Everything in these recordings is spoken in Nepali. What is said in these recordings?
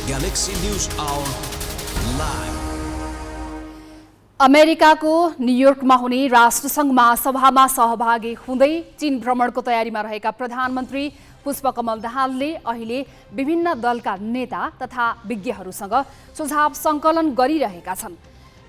Galaxy News Hour Live। अमेरिकाको न्युयोर्कमा हुने राष्ट्रसङ्घ महासभामा सहभागी हुँदै चीन भ्रमणको तयारीमा रहेका प्रधानमन्त्री पुष्पकमल दाहालले अहिले विभिन्न दलका नेता तथा विज्ञहरूसँग सुझाव सङ्कलन गरिरहेका छन्।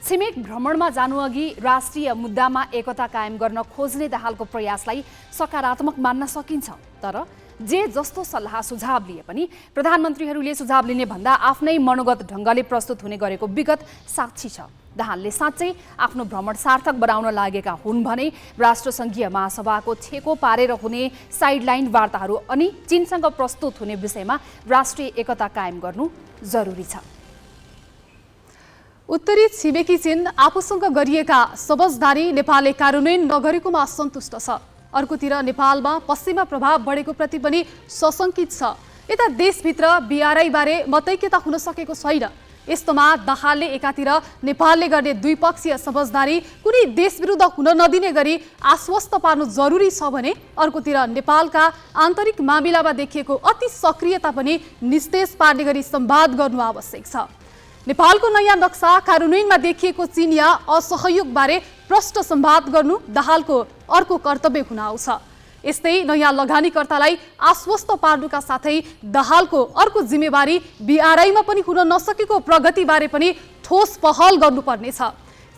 छिमेक भ्रमणमा जानुअघि राष्ट्रिय मुद्दामा एकता कायम गर्न खोज्ने दाहालको प्रयासलाई सकारात्मक मान्न सकिन्छ। तर जे जस्तो सल्लाह सुझाव लिए पनि प्रधानमन्त्रीहरूले सुझाव लिने भन्दा आफ्नै मनोगत ढङ्गले प्रस्तुत हुने गरेको विगत साक्षी छ। दाहालले साँच्चै आफ्नो भ्रमण सार्थक बनाउन लागेका हुन् भने राष्ट्रसङ्घीय महासभाको छेको पारेर हुने साइडलाइन वार्ताहरू अनि चीनसँग प्रस्तुत हुने विषयमा राष्ट्रिय एकता कायम गर्नु जरुरी छ। उत्तरी छिमेकी चीन आफूसँग गरिएका समझदारी नेपालले कार्यान्वयन नगरेकोमा असन्तुष्ट छ। अर्कोतिर नेपालमा पश्चिमा प्रभाव बढेको प्रति पनि सशङ्कित छ। यता देशभित्र बीआरआई बारे मतैक्यता हुन सकेको छैन। यस्तोमा दाहालले एकातिर नेपालले गर्ने द्विपक्षीय समझदारी कुनै देशविरुद्ध हुन नदिने गरी आश्वस्त पार्नु जरुरी छ भने अर्कोतिर नेपालका आन्तरिक मामिलामा देखिएको अति सक्रियता पनि निस्तेज पार्ने गरी संवाद गर्नु आवश्यक छ। नेपालको नयाँ नक्सा कार्यान्वयनमा देखिएको चीनिया असहयोगबारे प्रष्ट संवाद गर्नु दाहालको अर्को कर्तव्य हुन आउँछ। यस्तै नयाँ लगानीकर्तालाई आश्वस्त पार्नुका साथै दाहालको अर्को जिम्मेवारी बीआरआईमा पनि हुन नसकेको प्रगतिबारे पनि ठोस पहल गर्नुपर्नेछ।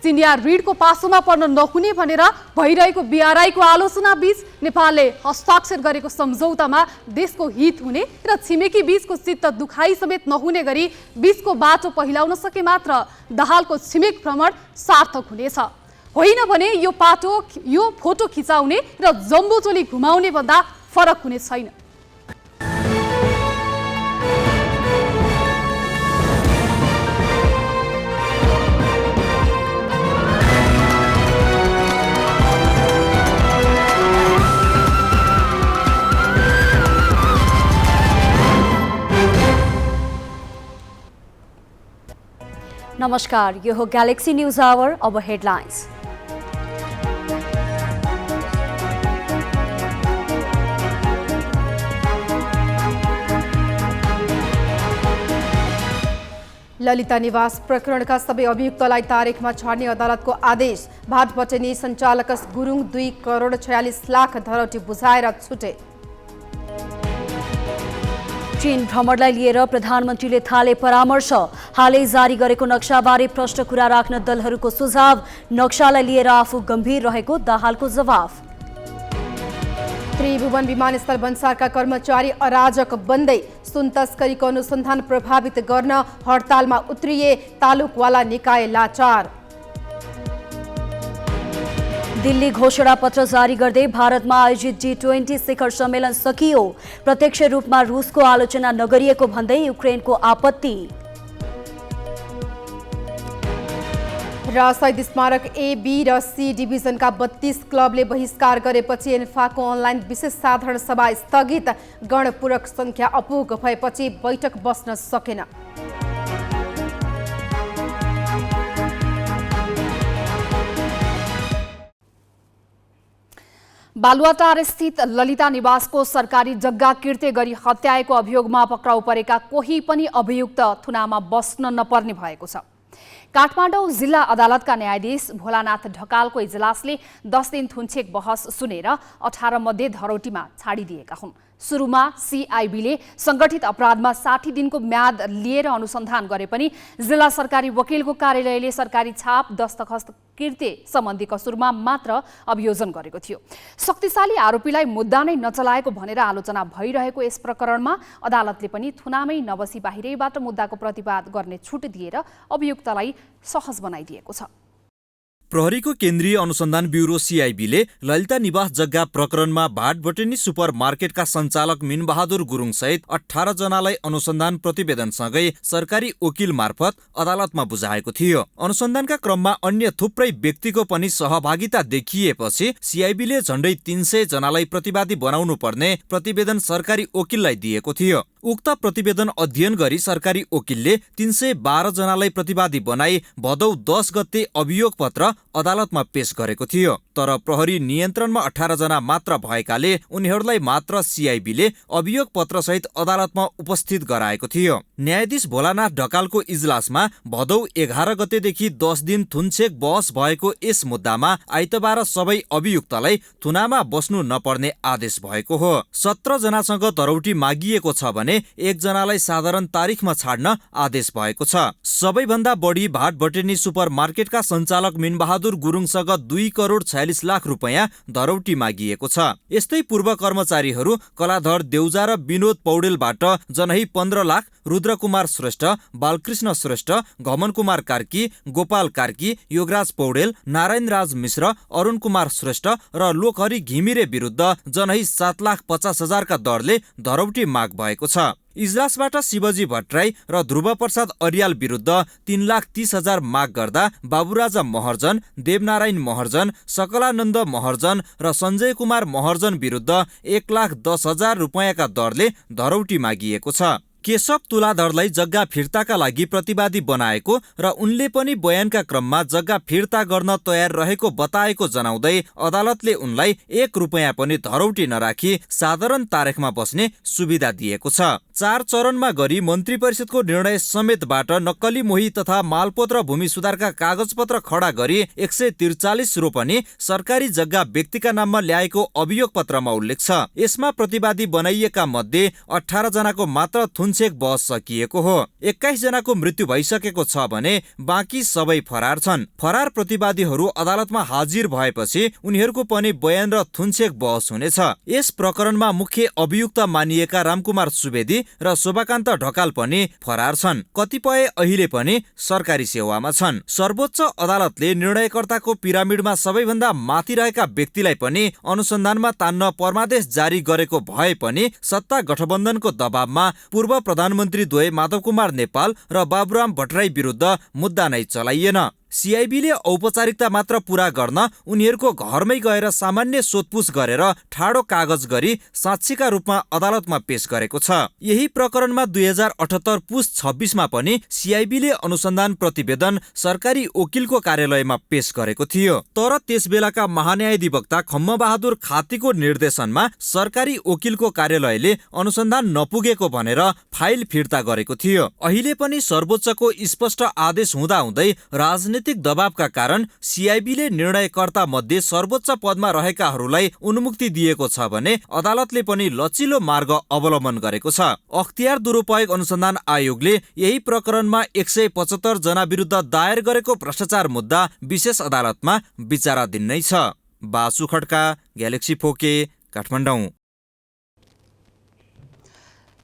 चीनिया ऋणको पासोमा पर्न नहुने भनेर भइरहेको बीआरआईको आलोचना बीच नेपालले हस्ताक्षर गरेको सम्झौतामा देशको हित हुने र छिमेकी बीचको चित्त दुखाइ समेत नहुने गरी बीचको बाटो पहिलाउन सके मात्र दाहालको छिमेक भ्रमण सार्थक हुनेछ। होइन भने यो फोटो खिचाउने र जम्बोचोली घुमाउने भन्दा फरक हुने छैन। नमस्कार, यो हो गैलेक्सी न्यूज आवर। अब हेडलाइंस। ललिता निवास प्रकरणका सबै अभियुक्तलाई तारिखमा छाड्ने अदालतको आदेश। भाटबटेनी सञ्चालक गुरुङ 2 करोड 46 लाख धरौटी बुझाएर छुटे। चीन भ्रमणलाई लिएर प्रधानमन्त्रीले थाले परामर्श। हालै जारी गरेको नक्साबारे प्रश्न कुरा राख्न दलहरूको सुझाव। नक्सालाई लिएर आफू गम्भीर रहेको दाहालको जवाफ। त्रिभुवन विमानस्थल भन्सारका कर्मचारी अराजक बन्दै सुन तस्करीको अनुसन्धान प्रभावित गर्न हडतालमा उत्रिए। तालुकवाला निकाय लाचार। दिल्ली घोषणा पत्र जारी गर्दै भारतमा आयोजित G20 शिखर सम्मेलन सकियो। प्रत्यक्ष रूपमा रुसको आलोचना नगरिएको भन्दै युक्रेनको आपत्ति। र शहीद स्मारक A, B र C डिभिजनका 32 क्लबले बहिष्कार गरेपछि एन्फाको अनलाइन विशेष साधारण सभा स्थगित। गणपूरक संख्या अपुग भएपछि बैठक बस्न सकेन। बालुवाटार स्थित ललिता निवासको सरकारी जग्गा किर्ते गरी हत्याएको अभियोगमा पक्राउ परेका कोही पनि अभियुक्त थुनामा बस्न नपर्ने भएको छ। काठमाडौँ जिल्ला अदालतका न्यायाधीश भोलानाथ ढकालको इजलासले 10 दिन थुनछेक बहस सुनेर 18 मध्ये धरौटीमा छाडिदिएका हुन्। सुरुमा सीआईबीले संगठित अपराधमा 60 दिनको म्याद लिएर अनुसन्धान गरे पनि जिल्ला सरकारी वकिलको कार्यालयले सरकारी छाप दस्तखत किर्ते सम्बन्धी कसुरमा मात्र अभियोजन गरेको थियो। शक्तिशाली आरोपीलाई मुद्दा नै नचलाएको भनेर आलोचना भइरहेको यस प्रकरणमा अदालतले पनि थुनामै नबसी बाहिरैबाट मुद्दाको प्रतिवाद गर्ने छुट दिएर अभियुक्तलाई सहज बनाइदिएको छ। प्रहरीको केन्द्रीय अनुसन्धान ब्युरो सीआईबीले ललिता निवास जग्गा प्रकरणमा भाटबटेनी सुपर मार्केटका सञ्चालक मिनबहादुर गुरुङ सहित 18 जनालाई अनुसन्धान प्रतिवेदनसँगै सरकारी वकिल मार्फत अदालतमा बुझाएको थियो। अनुसन्धानका क्रममा अन्य थुप्रै व्यक्तिको पनि सहभागिता देखिएपछि सीआईबीले झण्डै 300 जनालाई प्रतिवादी बनाउनु पर्ने प्रतिवेदन सरकारी वकिललाई दिएको थियो। उक्त प्रतिवेदन अध्ययन गरी सरकारी वकिलले 312 जनालाई प्रतिवादी बनाई भदौ 10 गते अभियोग पत्र अदालतमा पेश गरेको थियो। तर प्रहरी नियन्त्रणमा 18 जना मात्र भएकाले उनीहरूलाई मात्र सिआइबीले अभियोग पत्रसहित अदालतमा उपस्थित गराएको थियो। न्यायाधीश भोलानाथ ढकालको इजलासमा भदौ 11 गतेदेखि 10 दिन थुनछेक बहस भएको यस मुद्दामा आइतबार सबै अभियुक्तलाई थुनामा बस्नु नपर्ने आदेश भएको हो। 17 जनासँग धरौटी मागिएको छ भने 1 जनालाई साधारण तारिखमा छाड्न आदेश भएको छ। सबैभन्दा बढी भाटभटेनी सुपरमार्केटका सञ्चालक मिनबहादुर गुरुङसँग 2 करोड 46 लाख रुपैयाँ धरौटी मागिएको छ। यस्तै पूर्व कर्मचारीहरू कलाधर देउजा र विनोद पौडेलबाट जनही 15 लाख, रुद्रकुमार श्रेष्ठ, बालकृष्ण श्रेष्ठ, घमन कुमार कार्की, गोपाल कार्की, योगराज पौडेल, नारायण राज मिश्र, अरुण कुमार श्रेष्ठ र लोकहरि घिमिरे विरुद्ध जनही 7,50,000 का दरले धरौटी माग भएको छ। इजलासबाट शिवजी भट्टराई र ध्रुव प्रसाद अरियाल विरुद्ध 3,30,000 माग गर्दा बाबुराजा महर्जन, देवनारायण महर्जन, सकलानन्द महर्जन र सञ्जय कुमार महर्जन विरुद्ध 1,10,000 रुपैयाँका दरले धरौटी मागिएको छ। केशव तुलाधरलाई जग्गा फिर्ताका लागि प्रतिवादी बनाएको र उनले पनि बयानका क्रममा जग्गा फिर्ता गर्न तयार रहेको बताएको जनाउँदै अदालतले उनलाई 1 रुपैयाँ पनि धरौटी नराखी साधारण तारिखमा बस्ने सुविधा दिएको छ। 4 चरणमा गरी मन्त्री परिषदको निर्णय समेतबाट नक्कली मोही तथा मालपोत र भूमि सुधारका कागजपत्र खडा गरी 143 रोपनी सरकारी जग्गा व्यक्तिका नाममा ल्याएको अभियोग पत्रमा उल्लेख छ। यसमा प्रतिवादी बनाइएका मध्ये 18 जनाको मात्र थुनछेक बहस सकिएको हो। 21 जनाको मृत्यु भइसकेको छ भने बाँकी सबै फरार छन्। फरार प्रतिवादीहरू अदालतमा हाजिर भएपछि उनीहरूको पनि बयान र थुनछेक बहस हुनेछ। यस प्रकरणमा मुख्य अभियुक्त मानिएका रामकुमार सुवेदी र शोभाकान्त ढकाल पनि फरार छन्। कतिपय अहिले पनि सरकारी सेवामा छन्। सर्वोच्च अदालतले निर्णयकर्ताको पिरामिडमा सबैभन्दा माथि रहेका व्यक्तिलाई पनि अनुसन्धानमा तान्न परमादेश जारी गरेको भए पनि सत्ता गठबन्धनको दबावमा पूर्व प्रधानमन्त्री द्वय माधव कुमार नेपाल र बाबुराम भट्टराई विरुद्ध मुद्दा नै चलाइएन। सिआइबीले औपचारिकता मात्र पूरा गर्न उनीहरूको घरमै गएर सामान्य सोधपुछ गरेर ठाडो कागज गरी साक्षीका रूपमा अदालतमा पेश गरेको छ। यही प्रकरणमा 2078 पुस 26 मा पनि सिआइबीले अनुसन्धान प्रतिवेदन सरकारी वकिलको कार्यालयमा पेश गरेको थियो। तर त्यसबेलाका महान्यायाधिवक्ता खम्मबहादुर खातीको निर्देशनमा सरकारी वकिलको कार्यालयले अनुसन्धान नपुगेको भनेर फाइल फिर्ता गरेको थियो। अहिले पनि सर्वोच्चको स्पष्ट आदेश हुँदाहुँदै राजनीतिक दबावका कारण सिआइबीले निर्णयकर्ता मध्ये सर्वोच्च पदमा रहेकाहरूलाई उन्मुक्ति दिएको छ भने अदालतले पनि लचिलो मार्ग अवलम्बन गरेको छ। अख्तियार दुरुपयोग अनुसन्धान आयोगले यही प्रकरणमा 175 जना विरुद्ध दायर गरेको भ्रष्टाचार मुद्दा विशेष अदालतमा विचाराधीन नै छ। बासु खड्का, ग्यालेक्सी फोके, काठमाडौँ।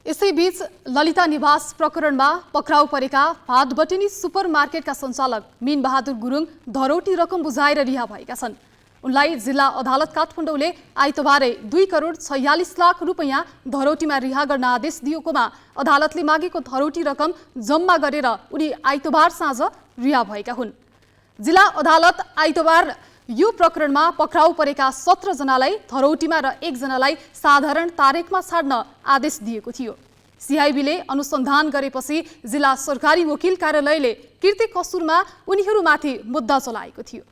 यसैबीच ललिता निवास प्रकरणमा पक्राउ परेका भाटभटेनी सुपरमार्केटका सञ्चालक मिनबहादुर गुरुङ धरौटी रकम बुझाएर रिहा भएका छन्। उनलाई जिल्ला अदालत काठमाडौँले आइतबारै 2 करोड 46 लाख रुपैयाँ धरौटीमा रिहा गर्न आदेश दिएकोमा अदालतले मागेको धरौटी रकम जम्मा गरेर उनी आइतबार साँझ रिहा भएका हुन्। जिल्ला अदालत आइतबार यो प्रकरणमा पक्राउ परेका 17 जनालाई धरौटीमा र 1 जनालाई साधारण तारिखमा छाड्न आदेश दिएको थियो। सिआइबीले अनुसन्धान गरेपछि जिल्ला सरकारी वकिल कार्यालयले कीर्ति कसुरमा उनीहरूमाथि मुद्दा चलाएको थियो।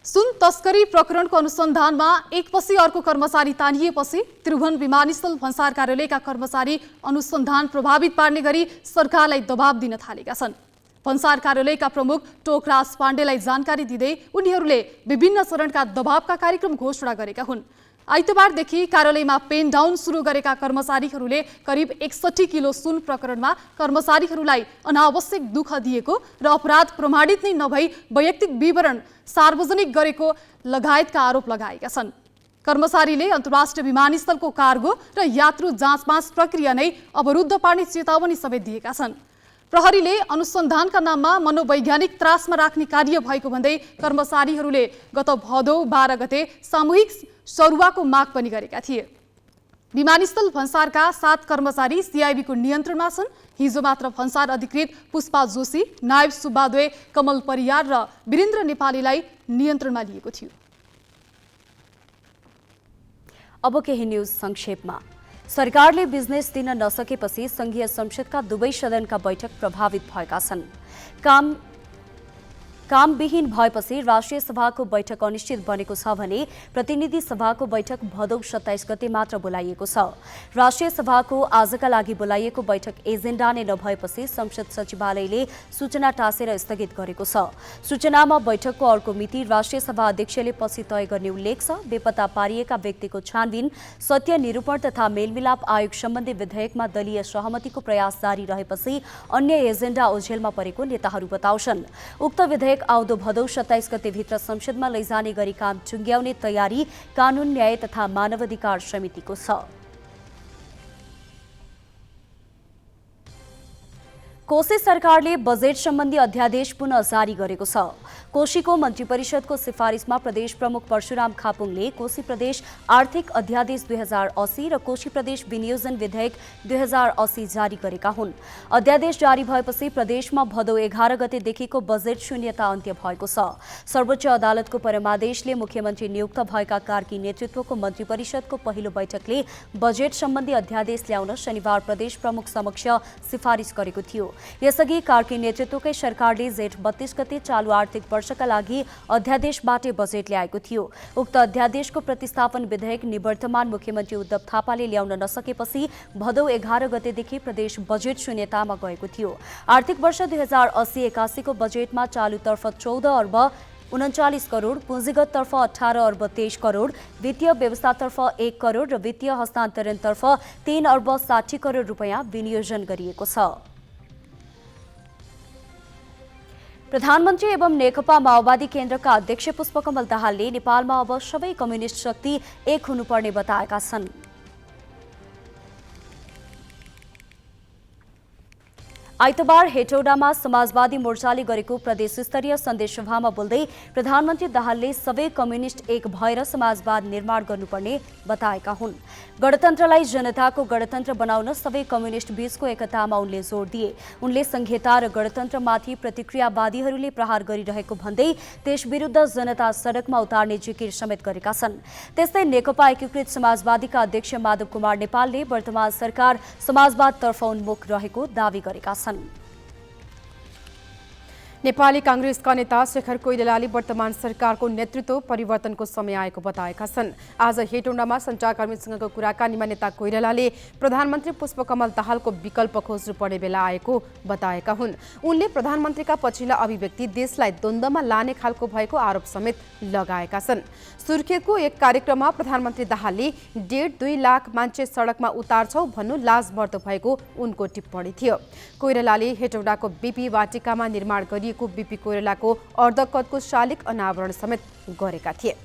सुन तस्करी प्रकरणको अनुसन्धानमा एकपछि अर्को कर्मचारी तानिएपछि त्रिभुवन विमानस्थल भन्सार कार्यालयका कर्मचारी अनुसन्धान प्रभावित पार्ने गरी सरकारलाई दबाब दिन थालेका छन्। भन्सार कार्यालयका प्रमुख टोकराज पाण्डेलाई जानकारी दिँदै उनीहरूले विभिन्न चरणका दबावका कार्यक्रम घोषणा गरेका हुन्। आइतबारदेखि कार्यालयमा पेन डाउन सुरु गरेका कर्मचारीहरूले करिब 61 किलो सुन प्रकरणमा कर्मचारीहरूलाई अनावश्यक दुःख दिएको र अपराध प्रमाणित नै नभई वैयक्तिक विवरण सार्वजनिक गरेको लगायतका आरोप लगाएका छन्। कर्मचारीले अन्तर्राष्ट्रिय विमानस्थलको कार्गो र यात्रु जाँचबाँच प्रक्रिया नै अवरुद्ध पार्ने चेतावनी समेत दिएका छन्। प्रहरीले अनुसन्धानका नाममा मनोवैज्ञानिक त्रासमा राख्ने कार्य भएको भन्दै कर्मचारीहरूले गत भदौ 12 गते सामूहिक सरुवाको माग पनि गरेका थिए। विमानस्थल भन्सारका 7 कर्मचारी सिआइबीको नियन्त्रणमा छन्। हिजो मात्र भन्सार अधिकृत पुष्पा जोशी, नायब सुब्बाद्वय, कमल परियार र वीरेन्द्र नेपालीलाई नियन्त्रणमा लिएको थियो। अब केही न्यूज संक्षेपमा। सरकारले बिजनेस दिन नसकेपछि संघीय संसदका दुवै सदनका बैठक प्रभावित भएका छन्। कामविहीन भएपछि राष्ट्रिय सभाको बैठक अनिश्चित बनेको छ भने प्रतिनिधि सभाको बैठक भदौ 27 गते मात्र बोलाइएको छ। राष्ट्रिय सभाको आजका लागि बोलाइएको बैठक एजेन्डा नै नभएपछि संसद सचिवालयले सूचना टाँसेर स्थगित गरेको छ। सूचनामा बैठकको अर्को मिति राष्ट्रिय सभा अध्यक्षले पछि तय गर्ने उल्लेख छ। बेपत्ता पारिएका व्यक्तिको छानबिन, सत्य निरूपण तथा मेलमिलाप आयोग सम्बन्धी विधेयकमा दलीय सहमतिको प्रयास जारी रहेपछि अन्य एजेन्डा ओझेलमा परेको नेताहरू बताउँछन्। उक्त विधेयक आउँदो भदौ 27 गतेभित्र संसदमा लैजाने गरी काम टुङ्ग्याउने तयारी कानून, न्याय तथा मानवाधिकार समितिको छ। कोशी सरकारले बजेट सम्बन्धी अध्यादेश पुनः जारी गरेको छ। कोशीको मन्त्री परिषदको सिफारिसमा प्रदेश प्रमुख परशुराम खापुङले कोशी प्रदेश आर्थिक अध्यादेश 2080 र कोशी प्रदेश विनियोजन विधेयक 2080 जारी गरेका हुन्। अध्यादेश जारी भएपछि प्रदेशमा भदौ 11 गतेदेखिको बजेट शून्यता अन्त्य भएको छ। सर्वोच्च अदालतको परमादेशले मुख्यमन्त्री नियुक्त भएका कार्की नेतृत्वको मन्त्री परिषदको पहिलो बैठकले बजेट सम्बन्धी अध्यादेश ल्याउन शनिबार प्रदेश प्रमुख समक्ष सिफारिस गरेको थियो। यसअघि कार्की नेतृत्वकै सरकारले जेठ 32 गते चालू आर्थिक वर्षका लागि अध्यादेशबाटै बजेट ल्याएको थियो। उक्त अध्यादेशको प्रतिस्थापन विधेयक निवर्तमान मुख्यमन्त्री उद्धव थापाले ल्याउन नसकेपछि भदौ 11 गतेदेखि प्रदेश बजेट शून्यतामा गएको थियो। आर्थिक वर्ष 2080-81 को बजेटमा चालुतर्फ 14 अर्ब 39 करोड, पुँजीगततर्फ 18 अर्ब 23 करोड, वित्तीय व्यवस्थातर्फ 1 करोड र वित्तीय हस्तान्तरणतर्फ 3 अर्ब 60 करोड रुपैयाँ विनियोजन गरिएको छ। प्रधानमन्त्री एवं नेकपा माओवादी केन्द्रका अध्यक्ष पुष्पकमल दाहालले नेपालमा अब सबै कम्युनिस्ट शक्ति एक हुनुपर्ने बताएका छन्। आइतबार हेटौडामा समाजवादी मोर्चाले गरेको प्रदेश स्तरीय सन्देश सभामा बोल्दै प्रधानमन्त्री दाहालले सबै कम्युनिस्ट एक भएर समाजवाद निर्माण गर्नुपर्ने बताएका हुन्। गणतन्त्रलाई जनताको गणतन्त्र बनाउन सबै कम्युनिस्ट बीचको एकतामा उनले जोड दिए। उनले संहिता र गणतन्त्रमाथि प्रतिक्रियावादीहरूले प्रहार गरिरहेको भन्दै त्यसविरुद्ध जनता सडकमा उतार्ने जिकिर समेत गरेका छन्। त्यस्तै नेकपा एकीकृत समाजवादीका अध्यक्ष माधव कुमार नेपालले वर्तमान सरकार समाजवादतर्फ उन्मुख रहेको दावी गरेका छन्। नेपाली कांग्रेसका नेता शेखर कोइरालाले वर्तमान सरकारको नेतृत्व परिवर्तनको समय आएको बताएका छन्। आज हेटौडामा सञ्चारकर्मीसँगको कुराकानीमा नेता कोइरालाले प्रधानमन्त्री पुष्पकमल दाहालको विकल्प खोज्नुपर्ने बेला आएको बताएका हुन्। उनले प्रधानमन्त्रीका पछिल्ला अभिव्यक्ति देशलाई द्वन्द्वमा लाने खालको भएको आरोप समेत लगाएका छन्। सुर्खेतको एक कार्यक्रममा प्रधानमन्त्री दाहालले 1.5-2 लाख मान्छे सडकमा उतार्छौ भन्नु लाजमर्दो भएको उनको टिप्पणी थियो। कोइरालाले हेटौडाको बीपी वाटिकामा निर्माण गरिएको बीपी कोइरालाको अर्धकदको शालिग अनावरण समेत गरेका थिए।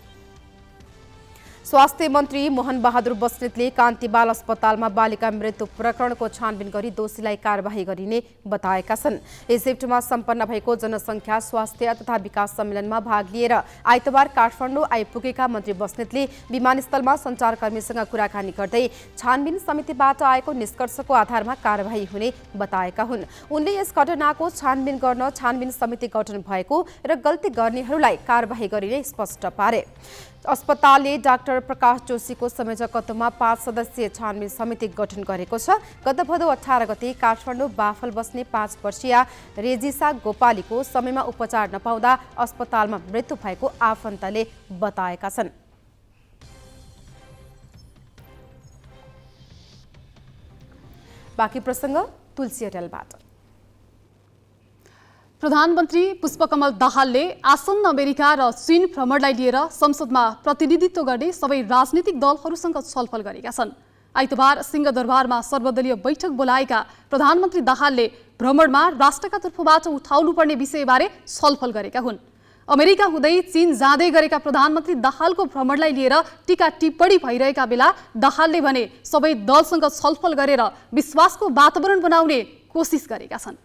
स्वास्थ्य मन्त्री मोहन बहादुर बस्नेतले कान्तिबाल अस्पतालमा बालिका मृत्यु प्रकरणको छानबिन गरी दोषीलाई कारबाही गरिने बताएका छन्। इजिप्टमा सम्पन्न भएको जनसङ्ख्या स्वास्थ्य तथा विकास सम्मेलनमा भाग लिएर आइतबार काठमाडौँ आइपुगेका मन्त्री बस्नेतले विमानस्थलमा सञ्चारकर्मीसँग कुराकानी गर्दै छानबिन समितिबाट आएको निष्कर्षको आधारमा कारबाही हुने बताएका हुन्। उनले यस घटनाको छानबिन गर्न छानबिन समिति गठन भएको र गल्ती गर्नेहरूलाई कारबाही गरिने स्पष्ट पारे। अस्पतालले डाक्टर प्रकाश जोशीको संयोजकत्वमा 5 सदस्यीय छानबिन समिति गठन गरेको छ। गत भदौ 18 गते काठमाडौँ बाफल बस्ने 5 वर्षीय रेजिसा गोपालीको समयमा उपचार नपाउँदा अस्पतालमा मृत्यु भएको आफन्तले बताएका छन्। बाँकी प्रसङ्ग तुलसी होटलबाट। प्रधानमन्त्री पुष्पकमल दाहालले आसन्न अमेरिका र चीन भ्रमणलाई लिएर संसदमा प्रतिनिधित्व गर्ने सबै राजनीतिक दलहरूसँग छलफल गरेका छन्। आइतबार सिंहदरबारमा सर्वदलीय बैठक बोलाएका प्रधानमन्त्री दाहालले भ्रमणमा राष्ट्रका तर्फबाट उठाउनुपर्ने विषयबारे छलफल गरेका हुन्। अमेरिका हुँदै चीन जाँदै गरेका प्रधानमन्त्री दाहालको भ्रमणलाई लिएर टीका टिप्पणी भइरहेका बेला दाहालले भने सबै दलसँग छलफल गरेर विश्वासको वातावरण बनाउने कोसिस गरेका छन्।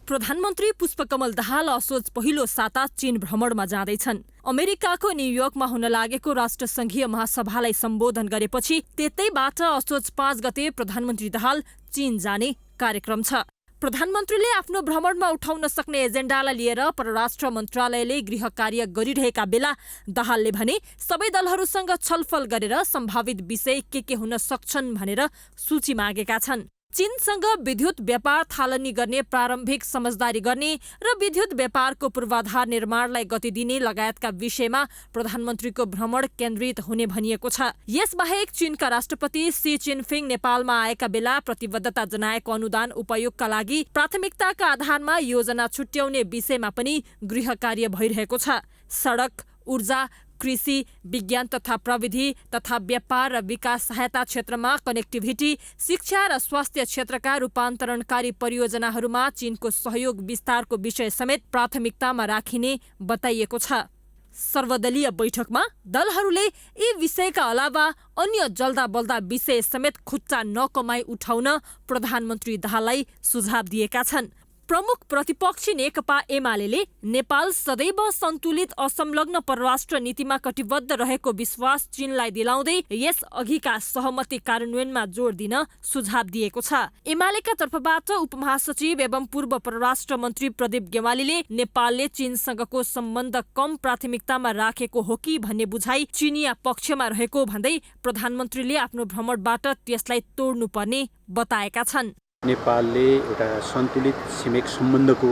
प्रधानमन्त्री पुष्पकमल दाहाल असोज पहिलो साता चीन भ्रमणमा जाँदैछन्। अमेरिकाको न्युयोर्कमा हुन लागेको राष्ट्रसङ्घीय महासभालाई सम्बोधन गरेपछि त्यतैबाट असोज 5 गते प्रधानमन्त्री दाहाल चीन जाने कार्यक्रम छ। प्रधानमन्त्रीले आफ्नो भ्रमणमा उठाउन सक्ने एजेन्डालाई लिएर परराष्ट्र मन्त्रालयले गृह कार्य गरिरहेका बेला दाहालले भने सबै दलहरूसँग छलफल गरेर सम्भावित विषय के हुन सक्छन् भनेर सूची मागेका छन्। चीनसँग विद्युत व्यापार थालनी गर्ने प्रारम्भिक समझदारी गर्ने र विद्युत व्यापारको पूर्वाधार निर्माणलाई गति दिने लगायतका विषयमा प्रधानमन्त्रीको भ्रमण केन्द्रित हुने भनिएको छ। यसबाहेक चीनका राष्ट्रपति सी जिनपिङ नेपालमा आएका बेला प्रतिबद्धता जनाएको अनुदान उपयोगका लागि प्राथमिकताका आधारमा योजना छुट्याउने विषयमा पनि गृह कार्य भइरहेको छ। सडक, ऊर्जा, कृषि, विज्ञान तथा प्रविधि तथा व्यापार र विकास सहायता क्षेत्रमा कनेक्टिभिटी, शिक्षा र स्वास्थ्य क्षेत्रका रूपान्तरणकारी परियोजनाहरूमा चीनको सहयोग विस्तारको विषय समेत प्राथमिकतामा राखिने बताइएको छ। सर्वदलीय बैठकमा दलहरूले यी विषयका अलावा अन्य जल्दा बल्दा विषय समेत खुच्चा नकमाई उठाउन प्रधानमन्त्री दाहाललाई सुझाव दिएका छन्। प्रमुख प्रतिपक्षी नेकपा एमाले नेपाल सदैव सन्तुलित असंलग्न परराष्ट्र नीतिमा कटिबद्ध रहेको विश्वास चीनलाई दिलाउँदै यस अघिका सहमति कार्यान्वयनमा जोड दिन सुझाव दिएको छ। एमालेका तर्फबाट उपमहासचिव एवं पूर्व परराष्ट्र मन्त्री प्रदीप गेवालीले नेपालले चीनसँगको सम्बन्ध कम प्राथमिकतामा राखेको हो कि भन्ने बुझाइ चीनिया पक्षमा रहेको भन्दै प्रधानमन्त्रीले आफ्नो भ्रमणबाट त्यसलाई तोड्नुपर्ने बताएका छन्। नेपालले एउटा सन्तुलित छिमेक सम्बन्धको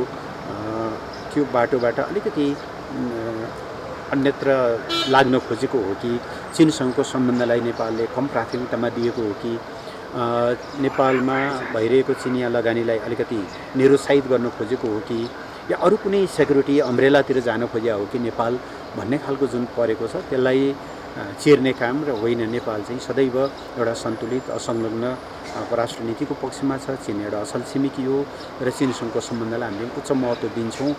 त्यो बाटोबाट अलिकति अन्यत्र लाग्न खोजेको हो कि चीनसँगको सम्बन्धलाई नेपालले कम प्राथमिकतामा दिएको हो कि नेपालमा भइरहेको चिनिया लगानीलाई अलिकति निरुत्साहित गर्न खोजेको हो कि या अरू कुनै सेक्युरिटी अम्ब्रेलातिर जान खोजेको हो कि नेपाल भन्ने खालको जुन परेको छ त्यसलाई चेर्ने काम र होइन। नेपाल चाहिँ सदैव एउटा सन्तुलित असंलग्न परराष्ट्र नीतिको पक्षमा छ। चीन एउटा असल छिमेकी हो र चीनसँगको सम्बन्धलाई हामीले उच्च महत्त्व दिन्छौँ।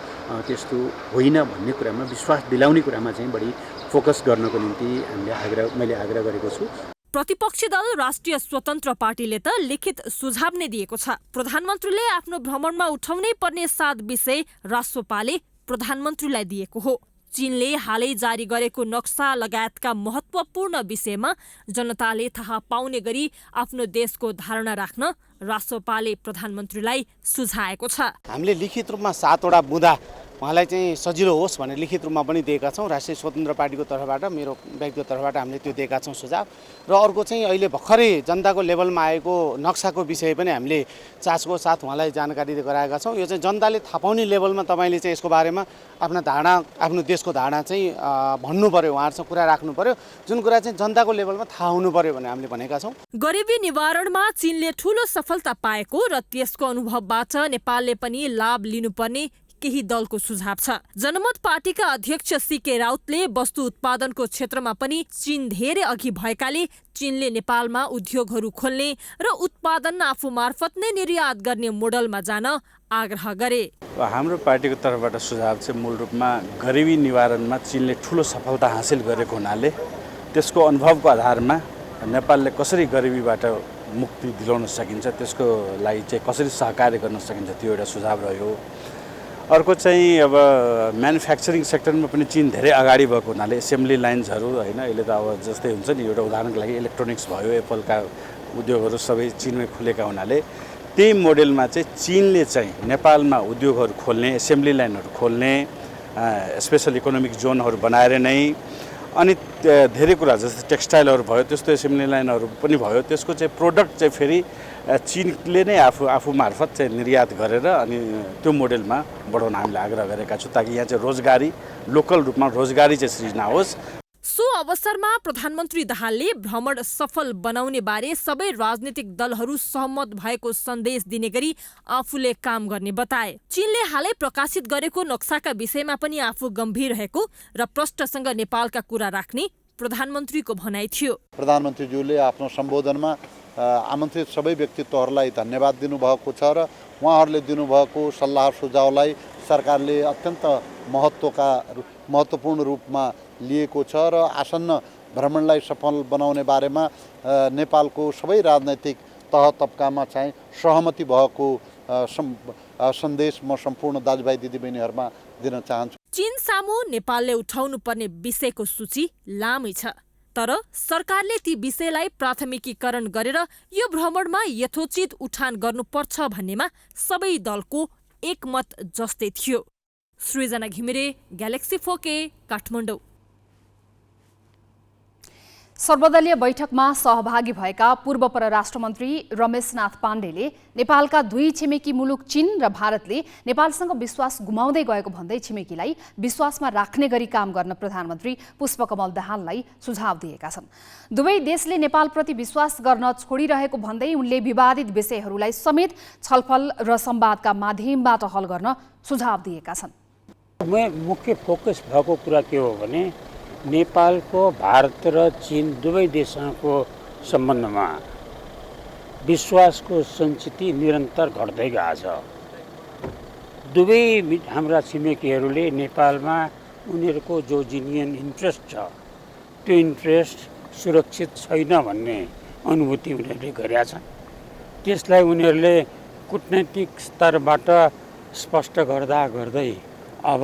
त्यस्तो होइन भन्ने कुरामा विश्वास दिलाउने कुरामा चाहिँ बढी फोकस गर्नको निम्ति मैले आग्रह गरेको छु। प्रतिपक्षी दल राष्ट्रिय स्वतन्त्र पार्टीले त लिखित सुझाव नै दिएको छ। प्रधानमन्त्रीले आफ्नो भ्रमणमा उठाउनै पर्ने 7 विषय राष्ट्रपाले प्रधानमन्त्रीलाई दिएको हो। चीनले हालै जारी गरेको नक्सा लगायतका महत्त्वपूर्ण विषयमा जनताले थाहा पाउने गरी आफ्नो देशको धारणा राख्न राष्ट्रपाले प्रधानमन्त्रीलाई सुझाएको छ। हामीले लिखित रूपमा 7 वटा बुँदा उहाँलाई चाहिँ सजिलो होस् भनेर लिखित रूपमा पनि दिएका छौँ। राष्ट्रिय स्वतन्त्र पार्टीको तर्फबाट, मेरो व्यक्तिगत तर्फबाट हामीले त्यो दिएका छौँ सुझाव। र अर्को चाहिँ अहिले भर्खरै जनताको लेभलमा आएको नक्साको विषय पनि हामीले चासोको साथ उहाँलाई जानकारी गराएका छौँ। यो चाहिँ जनताले थाहा पाउने लेभलमा तपाईँले चाहिँ यसको बारेमा आफ्नो धारणा, आफ्नो देशको धारणा चाहिँ भन्नु पर्यो, उहाँहरूसँग कुरा राख्नु पर्यो। जुन कुरा चाहिँ जनताको लेभलमा थाहा हुनु पर्यो भने हामीले भनेका छौँ। गरिबी निवारणमा चीनले ठूलो सफलता पाएको र त्यसको अनुभवबाट नेपालले पनि लाभ लिनुपर्ने केही दलको सुझाव छ। जनमत पार्टीका अध्यक्ष सीके राउतले वस्तु उत्पादनको क्षेत्रमा पनि चीन धेरै अघि भएकाले चीनले नेपालमा उद्योगहरू खोल्ने र उत्पादन आफू मार्फत नै निर्यात गर्ने मोडलमा जान आग्रह गरे। हाम्रो पार्टीको तर्फबाट सुझाव चाहिँ मूल रूपमा गरिबी निवारणमा चीनले ठुलो सफलता हासिल गरेको हुनाले त्यसको अनुभवको आधारमा नेपालले कसरी गरिबीबाट मुक्ति दिलाउन सकिन्छ, त्यसको लागि चाहिँ कसरी सहकार्य गर्न सकिन्छ, त्यो एउटा सुझाव रह्यो। अर्को चाहिँ अब म्यानुफ्याक्चरिङ सेक्टरमा पनि चीन धेरै अगाडि भएको हुनाले एसेम्ब्ली लाइन्सहरू होइन, अहिले त अब जस्तै हुन्छ नि, एउटा उदाहरणको लागि इलेक्ट्रोनिक्स भयो, एप्पलका उद्योगहरू सबै चीनमै खुलेका हुनाले त्यही मोडेलमा चाहिँ चीनले चाहिँ नेपालमा उद्योगहरू खोल्ने, एसेम्ब्ली लाइनहरू खोल्ने, स्पेसल इकोनोमिक जोनहरू बनाएर नै, अनि धेरै कुरा जस्तै टेक्सटाइलहरू भयो, त्यस्तो एसेम्ब्ली लाइनहरू पनि भयो, त्यसको चाहिँ प्रोडक्ट चाहिँ फेरि चीनले नै आफू मार्फत चाहिँ निर्यात गरेर अनि त्यो मोडेलमा बढाउन हामीले आग्रह गरेका छौँ, ताकि यहाँ चाहिँ रोजगारी, लोकल रूपमा रोजगारी चाहिँ सृजना होस्। सो अवसरमा प्रधानमन्त्री दाहालले भ्रमण सफल बनाउने बारे सबै राजनीतिक दलहरू सहमत भएको सन्देश दिने गरी आफूले काम गर्ने बताए। चीनले हालै प्रकाशित गरेको नक्साका विषयमा पनि आफू गम्भीर रहेको र प्रष्टसँग नेपालका कुरा राख्ने प्रधानमन्त्रीको भनाइ थियो। प्रधानमन्त्रीज्यूले आफ्नो सम्बोधनमा आमन्त्रित सबै व्यक्तित्वहरूलाई धन्यवाद दिनुभएको छ र उहाँहरूले दिनुभएको सल्लाह सुझावलाई सरकारले अत्यन्त महत्त्वपूर्ण रूपमा लिएको छ र आसन्न भ्रमणलाई सफल बनाउने बारेमा नेपालको सबै राजनैतिक तह तब्कामा चाहिँ सहमति भएको सन्देश म सम्पूर्ण दाजुभाइ दिदीबहिनीहरूमा दिन चाहन्छु। चीन सामु नेपालले उठाउनु पर्ने विषयको सूची लामै छ, तर सरकारले ती विषयलाई प्राथमिकीकरण गरेर यो भ्रमणमा यथोचित उठान गर्नुपर्छ भन्नेमा सबै दलको एकमत जस्तै थियो। सृजना घिमिरे, ग्यालेक्सी 4K, काठमाडौँ। सर्वदलीय बैठकमा सहभागी भएका पूर्व परराष्ट्र मन्त्री रमेशनाथ पाण्डेले नेपालका दुई छिमेकी मुलुक चीन र भारतले नेपालसँग विश्वास गुमाउँदै गएको भन्दै छिमेकीलाई विश्वासमा राख्ने गरी काम गर्न प्रधानमन्त्री पुष्पकमल दाहाललाई सुझाव दिएका छन्। दुवै देशले नेपालप्रति विश्वास गर्न छोडिरहेको भन्दै उनले विवादित विषयहरूलाई समेत छलफल र संवादका माध्यमबाट हल गर्न सुझाव दिएका छन्। मुख्य फोकस भएको कुरा के हो भने नेपालको भारत र चीन दुवै देशसँगको सम्बन्धमा विश्वासको सञ्चिति निरन्तर घट्दै गएको छ। दुवै हाम्रा छिमेकीहरूले नेपालमा उनीहरूको जो जिनियन इन्ट्रेस्ट छ त्यो इन्ट्रेस्ट सुरक्षित छैन भन्ने अनुभूति उनीहरूले गरेका छन्। त्यसलाई उनीहरूले कूटनैतिक स्तरबाट स्पष्ट गर्दा गर्दै अब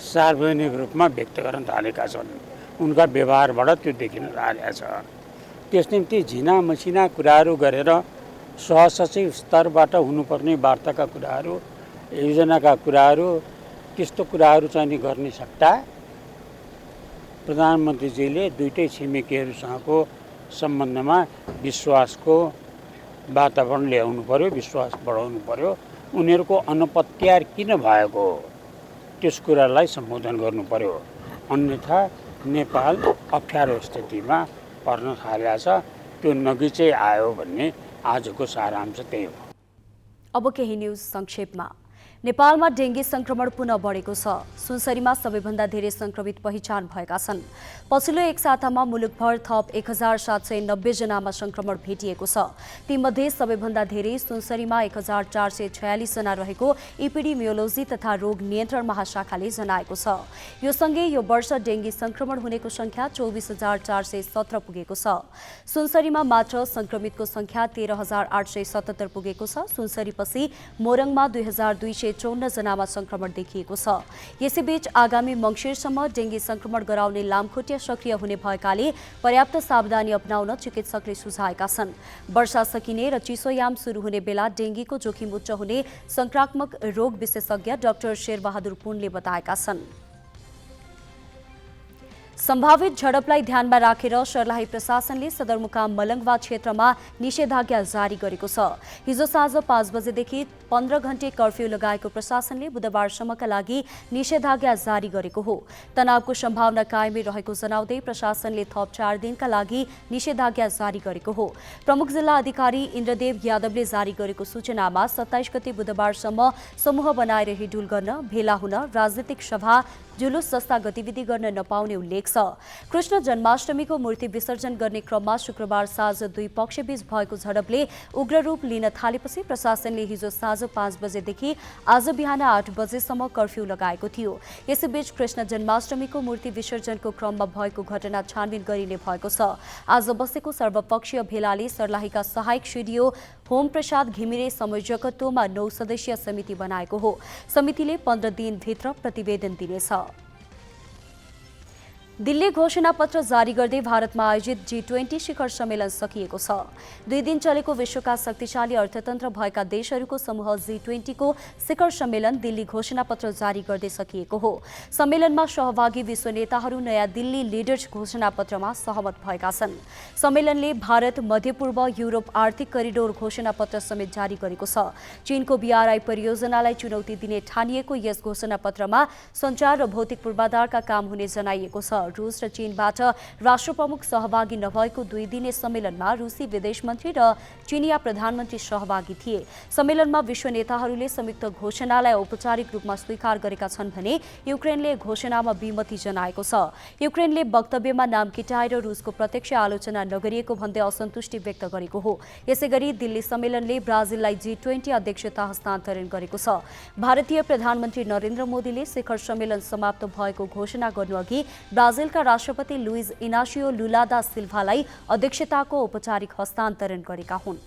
सार्वजनिक रूपमा व्यक्त गर्न थालेका छन्। उनका व्यवहारबाट त्यो देखिन लागेको छ। त्यस निम्ति झिना मसिना कुराहरू गरेर सहसचिव स्तरबाट हुनुपर्ने वार्ताका कुराहरू, योजनाका कुराहरू, त्यस्तो कुराहरू चाहिँ नि गर्ने सट्टा प्रधानमन्त्रीजीले दुईटै छिमेकीहरूसँगको सम्बन्धमा विश्वासको वातावरण ल्याउनु पर्यो, विश्वास बढाउनु पर्यो। उनीहरूको अनपत्यार किन भएको त्यस कुरालाई सम्बोधन गर्नु पर्यो। अन्यथा नेपाल अप्ठ्यारो स्थितिमा पर्न थालेको छ। त्यो नगिचै आयो भन्ने आजको सारांश त्यही हो। अब केही न्यूज संक्षेपमा। नेपालमा डेङ्गी संक्रमण पुनः बढेको छ। सुनसरीमा सबैभन्दा धेरै संक्रमित पहिचान भएका छन्। पछिल्लो एक सातामा मुलुकभर थप 1790 जनामा संक्रमण भेटिएको छ। तीमध्ये सबैभन्दा धेरै सुनसरीमा 1446 जना रहेको इपिडेमियोलोजी तथा रोग नियन्त्रण महाशाखाले जनाएको छ। यो सँगै यो वर्ष डेङ्गी संक्रमण हुनेको संख्या 24417 पुगेको छ। सुनसरीमा मात्र संक्रमितको संख्या 13877 पुगेको छ। सुनसरीपछि मोरङमा 2254 जनामा संक्रमण देखिएको छ। यसैबीच आगामी मङ्सिरसम्म डेङ्गी संक्रमण गराउने लामखुट्टे सक्रिय हुने भएकाले पर्याप्त सावधानी अपनाउन चिकित्सकले सुझाएका छन्। वर्षा सकिने र चिसोयाम सुरु हुने बेला डेङ्गीको जोखिम उच्च हुने संक्रामक रोग विशेषज्ञ डाक्टर शेरबहादुर पुनले बताएका छन्। सम्भावित झडपलाई ध्यानमा राखेर सर्लाही प्रशासनले सदरमुकाम मलङ्गवा क्षेत्रमा निषेधाज्ञा जारी गरेको छ। हिजो साँझ 5 बजेदेखि 15 घण्टे कर्फ्यू लगाएको प्रशासनले बुधबारसम्मका लागि निषेधाज्ञा जारी गरेको हो। तनावको सम्भावना कायमै रहेको जनाउँदै प्रशासनले थप 4 दिनका लागि निषेधाज्ञा जारी गरेको हो। प्रमुख जिल्ला अधिकारी इन्द्रदेव यादवले जारी गरेको सूचनामा 27 गते बुधबारसम्म समूह बनाएर हिडुल गर्न, भेला हुन, राजनीतिक सभा, जुलुस जस्ता गतिविधि गर्न नपाउने उल्लेख छ। कृष्ण जन्माष्टमीको मूर्ति विसर्जन गर्ने क्रममा शुक्रबार साँझ दुई पक्षबीच भएको झडपले उग्र रूप लिन थालेपछि प्रशासनले हिजो साँझ 5 बजेदेखि आज बिहान 8 बजेसम्म कर्फ्यू लगाएको थियो। यसैबीच कृष्ण जन्माष्टमीको मूर्ति विसर्जनको क्रममा भएको घटना छानबिन गरिने भएको छ। आज बसेको सर्वपक्षीय भेलाले सर्लाहीका सहायक सिडिओ होम प्रसाद घिमिरे संयोजकत्वमा 9 सदस्यीय समिति बनाएको हो। समितिले 15 दिनभित्र प्रतिवेदन दिनेछ। दिल्ली घोषणापत्र जारी गर्दै भारतमा आयोजित G20 शिखर सम्मेलन सकिएको छ। 2 दिन चलेको विश्वका शक्तिशाली अर्थतन्त्र भएका देशहरूको समूह G20 को शिखर सम्मेलन दिल्ली घोषणापत्र जारी गर्दै सकिएको हो। सम्मेलनमा सहभागी विश्व नेताहरू नयाँ दिल्ली लिडर्स घोषणापत्रमा सहमत भएका छन्। सम्मेलनले भारत, मध्यपूर्व, युरोप आर्थिक करिडोर घोषणापत्र समेत जारी गरेको छ। चीनको BRI परियोजनालाई चुनौती दिने ठानिएको यस घोषणापत्रमा सञ्चार र भौतिक पूर्वाधारका काम हुने जनाइएको छ। रूस र चीनबाट राष्ट्रप्रमुख सहभागी नभएको 2 दिने सम्मेलनमा रूसी विदेश मन्त्री र चीनिया प्रधानमन्त्री सहभागी थिए। सम्मेलनमा विश्व नेताहरूले संयुक्त घोषणालाई औपचारिक रूपमा स्वीकार गरेका छन् भने युक्रेनले घोषणामा विमति जनाएको छ। युक्रेनले वक्तव्यमा नाम किटाएर रूसको प्रत्यक्ष आलोचना नगरिएको भन्दै असन्तुष्टि व्यक्त गरेको हो। यसैगरी दिल्ली सम्मेलनले ब्राजिललाई G20 अध्यक्षता हस्तान्तरण गरेको छ। भारतीय प्रधानमन्त्री नरेन्द्र मोदीले शिखर सम्मेलन समाप्त भएको घोषणा गर्नुअघि ब्राजिलका राष्ट्रपति लुइज इनासियो लुला दा सिल्भालाई अध्यक्षताको औपचारिक हस्तान्तरण गरेका हुन्।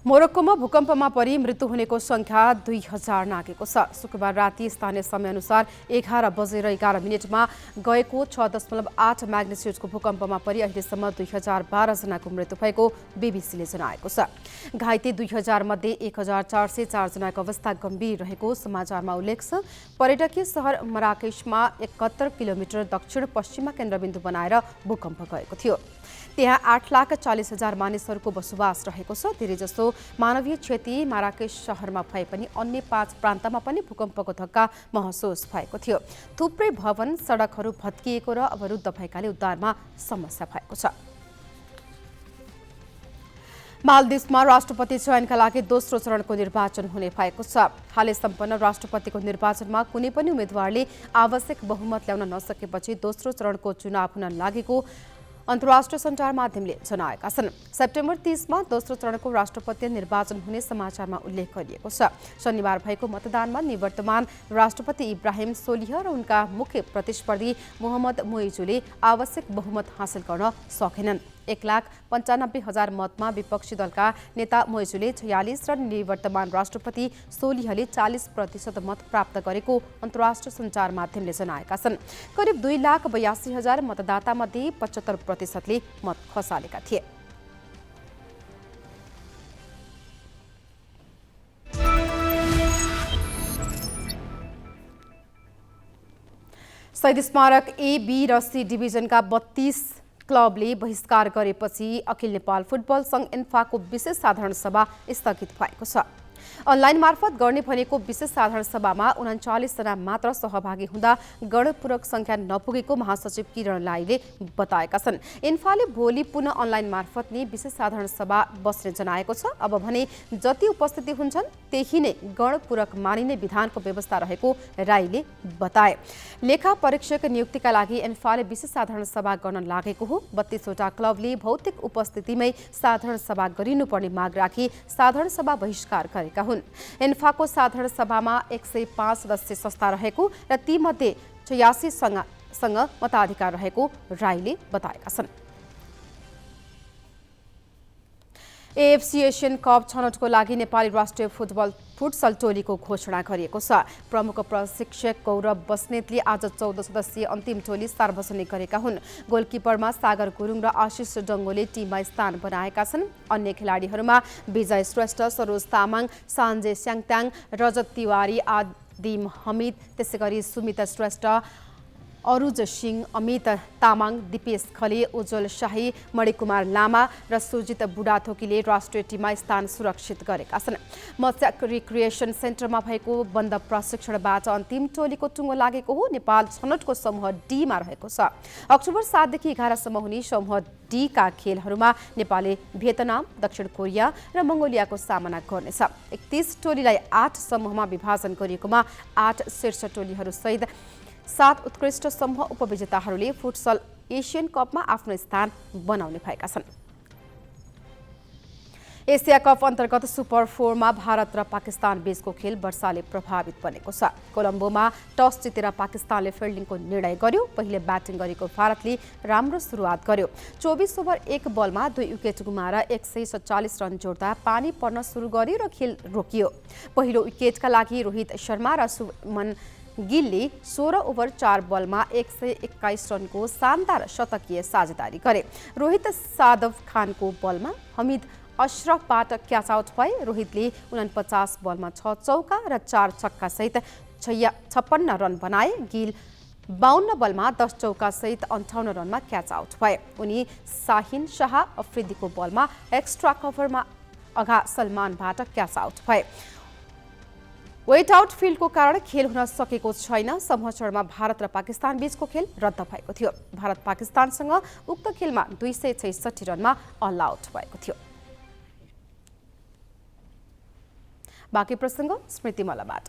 मोरक्कोमा भूकम्पमा परि मृत्यु हुनेको संख्या 2000 नागेको छ। शुक्रबार राति स्थानीय समयअनुसार 11:11 गएको 6.8 म्याग्निट्युडको भूकम्पमा परि अहिलेसम्म 2012 जनाको मृत्यु भएको बीबीसीले जनाएको छ। घाइते 2000 मध्ये 1404 जनाको अवस्था गम्भीर रहेको समाचारमा उल्लेख छ। पर्यटकीय सहर मराकेशमा 71 किलोमिटर दक्षिण पश्चिममा केन्द्रबिन्दु बनाएर भूकम्प गएको थियो। त्यहाँ 8,40,000 मानिसहरूको बसोबास रहेको छ। धेरैजसो मानवीय क्षति माराकेश शहरमा भए पनि अन्य 5 प्रान्तमा पनि भूकम्पको धक्का महसुस भएको थियो। थुप्रै भवन सडकहरू भत्किएको र अवरुद्ध भएकाले उद्धारमा समस्या भएको छ। मालदिव्समा राष्ट्रपति चयनका लागि दोस्रो चरणको निर्वाचन हुने भएको छ। हालै सम्पन्न राष्ट्रपतिको निर्वाचनमा कुनै पनि उम्मेद्वारले आवश्यक बहुमत ल्याउन नसकेपछि दोस्रो चरणको चुनाव हुन लागेको अन्तर्राष्ट्रिय सञ्चार माध्यमले जनाएका छन्। सेप्टेम्बर 30मा दोस्रो चरणको राष्ट्रपतीय निर्वाचन हुने समाचारमा उल्लेख गरिएको छ। शनिबार भएको मतदानमा निवर्तमान राष्ट्रपति इब्राहिम सोलिह र उनका मुख्य प्रतिस्पर्धी मोहम्मद मोइजुले आवश्यक बहुमत हासिल गर्न सकेनन्। 1,95,000 मतमा विपक्षी दलका नेता मोइजुले 46 र निवर्तमान राष्ट्रपति सोलिहले 40% मत प्राप्त गरेको अन्तर्राष्ट्रिय सञ्चार माध्यमले जनाएका छन्। करिब 2,82,000 मतदातामध्ये 75%ले मत खसालेका थिए। शहीद स्मारक ए, बी र सी डिभिजनका 32 क्लबले बहिष्कार गरेपछि अखिल नेपाल फुटबल सङ्घ एन्फाको विशेष साधारण सभा स्थगित भएको छ। अनलाइन मार्फत गर्ने भनेको विशेष साधारण सभामा 39 जना मात्र सहभागी हुँदा गणपूरक संख्या नपुगेको महासचिव किरण लाईले बताएका छन्। एन्फाले भोलि पुनः अनलाइन मार्फत नै विशेष साधारण सभा बस्ने जनाएको छ। अब भने जति उपस्थिति हुन्छन् त्यही नै गणपूरक मानिने विधानको व्यवस्था रहेको राईले बताए। लेखा परीक्षक नियुक्तिका लागि एन्फाले विशेष साधारण सभा गर्न लागेको हो। 32 वटा क्लबले भौतिक उपस्थितिमै साधारण सभा गरिनुपर्ने माग राखी साधारण सभा बहिष्कार गरेका हुन्। एन्फाको साधारण सभामा 105 सदस्य संस्था रहेको र तीमध्ये 86 सँग मताधिकार रहेको राईले बताएका छन्। एएफसी एसियन कप छनौटको लागि नेपाली राष्ट्रिय फुटसल टोलीको घोषणा गरिएको छ। प्रमुख प्रशिक्षक गौरव बस्नेतले आज 14 सदस्यीय अन्तिम टोली सार्वजनिक गरेका हुन्। गोलकिपरमा सागर गुरुङ र आशिष डङ्गोले टिममा स्थान बनाएका छन्। अन्य खेलाडीहरूमा विजय श्रेष्ठ, सरोज तामाङ, सान्जे स्याङताङ, रजत तिवारी, आदिम हमिद, त्यसैगरी सुमिता श्रेष्ठ, अरुज सिंह, अमित तामाङ, दिपेश खले, उज्जवल शाही, मणिकुमार लामा र सुजित बुढाथोकीले राष्ट्रिय टिममा स्थान सुरक्षित गरेका छन्। मत्स्य रिक्रिएसन सेन्टरमा भएको बन्द प्रशिक्षणबाट अन्तिम टोलीको टुङ्गो लागेको हो। नेपाल छनौटको समूह डीमा रहेको छ। अक्टोबर 7 देखि 11 सम्म हुने समूह डी का खेलहरूमा नेपालले भियतनाम, दक्षिण कोरिया र मङ्गोलियाको सामना गर्नेछ। 31 टोलीलाई 8 समूहमा विभाजन गरिएकोमा 8 शीर्ष टोलीहरू सहित 7 उत्कृष्ट समूह उपविजेताहरूले फुटसल एसियन कपमा आफ्नो स्थान बनाउने भएका छन्। एसिया कप अन्तर्गत सुपर 4 मा भारत र पाकिस्तान बीचको खेल वर्षाले प्रभावित बनेको छ। कोलम्बोमा टस जितेर पाकिस्तानले फिल्डिङको निर्णय गर्यो। पहिले ब्याटिङ गरेको भारतले राम्रो सुरुवात गर्यो। 24 ओभर 1 बलमा 2 विकेट गुमाएर 147 रन जोड्दा पानी पर्न सुरु गर्यो र खेल रोकियो। पहिलो विकेटका लागि रोहित शर्मा र सुमन गिलले 16 ओभर 4 बलमा 121 रनको शानदार शतकीय साझेदारी गरे। रोहित सादव खानको बलमा हमिद अशरफबाट क्याच आउट भए। रोहितले 49 बलमा 6 चौका र 4 छक्का सहित 56 रन बनाए। गिल 52 बलमा 10 चौका सहित 58 रनमा क्याच आउट भए। उनी शाहिन शाह अफ्रिदीको बलमा एक्स्ट्रा कभरमा अघा सलमानबाट क्याच आउट भए। वेट आउट फिल्डको कारण खेल हुन सकेको छैन। समूह चरणमा भारत र पाकिस्तान बीचको खेल रद्द भएको थियो। भारत पाकिस्तानसँग उक्त खेलमा 266 रनमा अल आउट भएको थियो। बाँकी प्रसङ्ग स्मृति मल्लबाट।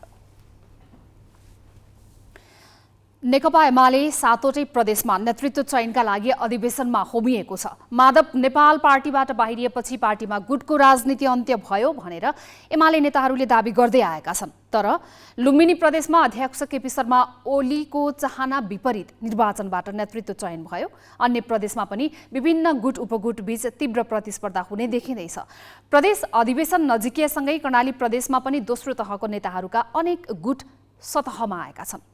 नेकपा एमाले 7वटै प्रदेशमा नेतृत्व चयनका लागि अधिवेशनमा होमिएको छ। माधव नेपाल पार्टीबाट बाहिरिएपछि पार्टीमा गुटको राजनीति अन्त्य भयो भनेर एमाले नेताहरूले दाबी गर्दै आएका छन्। तर लुम्बिनी प्रदेशमा अध्यक्ष केपी शर्मा ओलीको चाहना विपरीत निर्वाचनबाट नेतृत्व चयन भयो। अन्य प्रदेशमा पनि विभिन्न गुट उपगुट बीच तीव्र प्रतिस्पर्धा हुने देखिँदैछ। प्रदेश अधिवेशन नजिकिएसँगै कर्णाली प्रदेशमा पनि दोस्रो तहको नेताहरूका अनेक गुट सतहमा आएका छन्।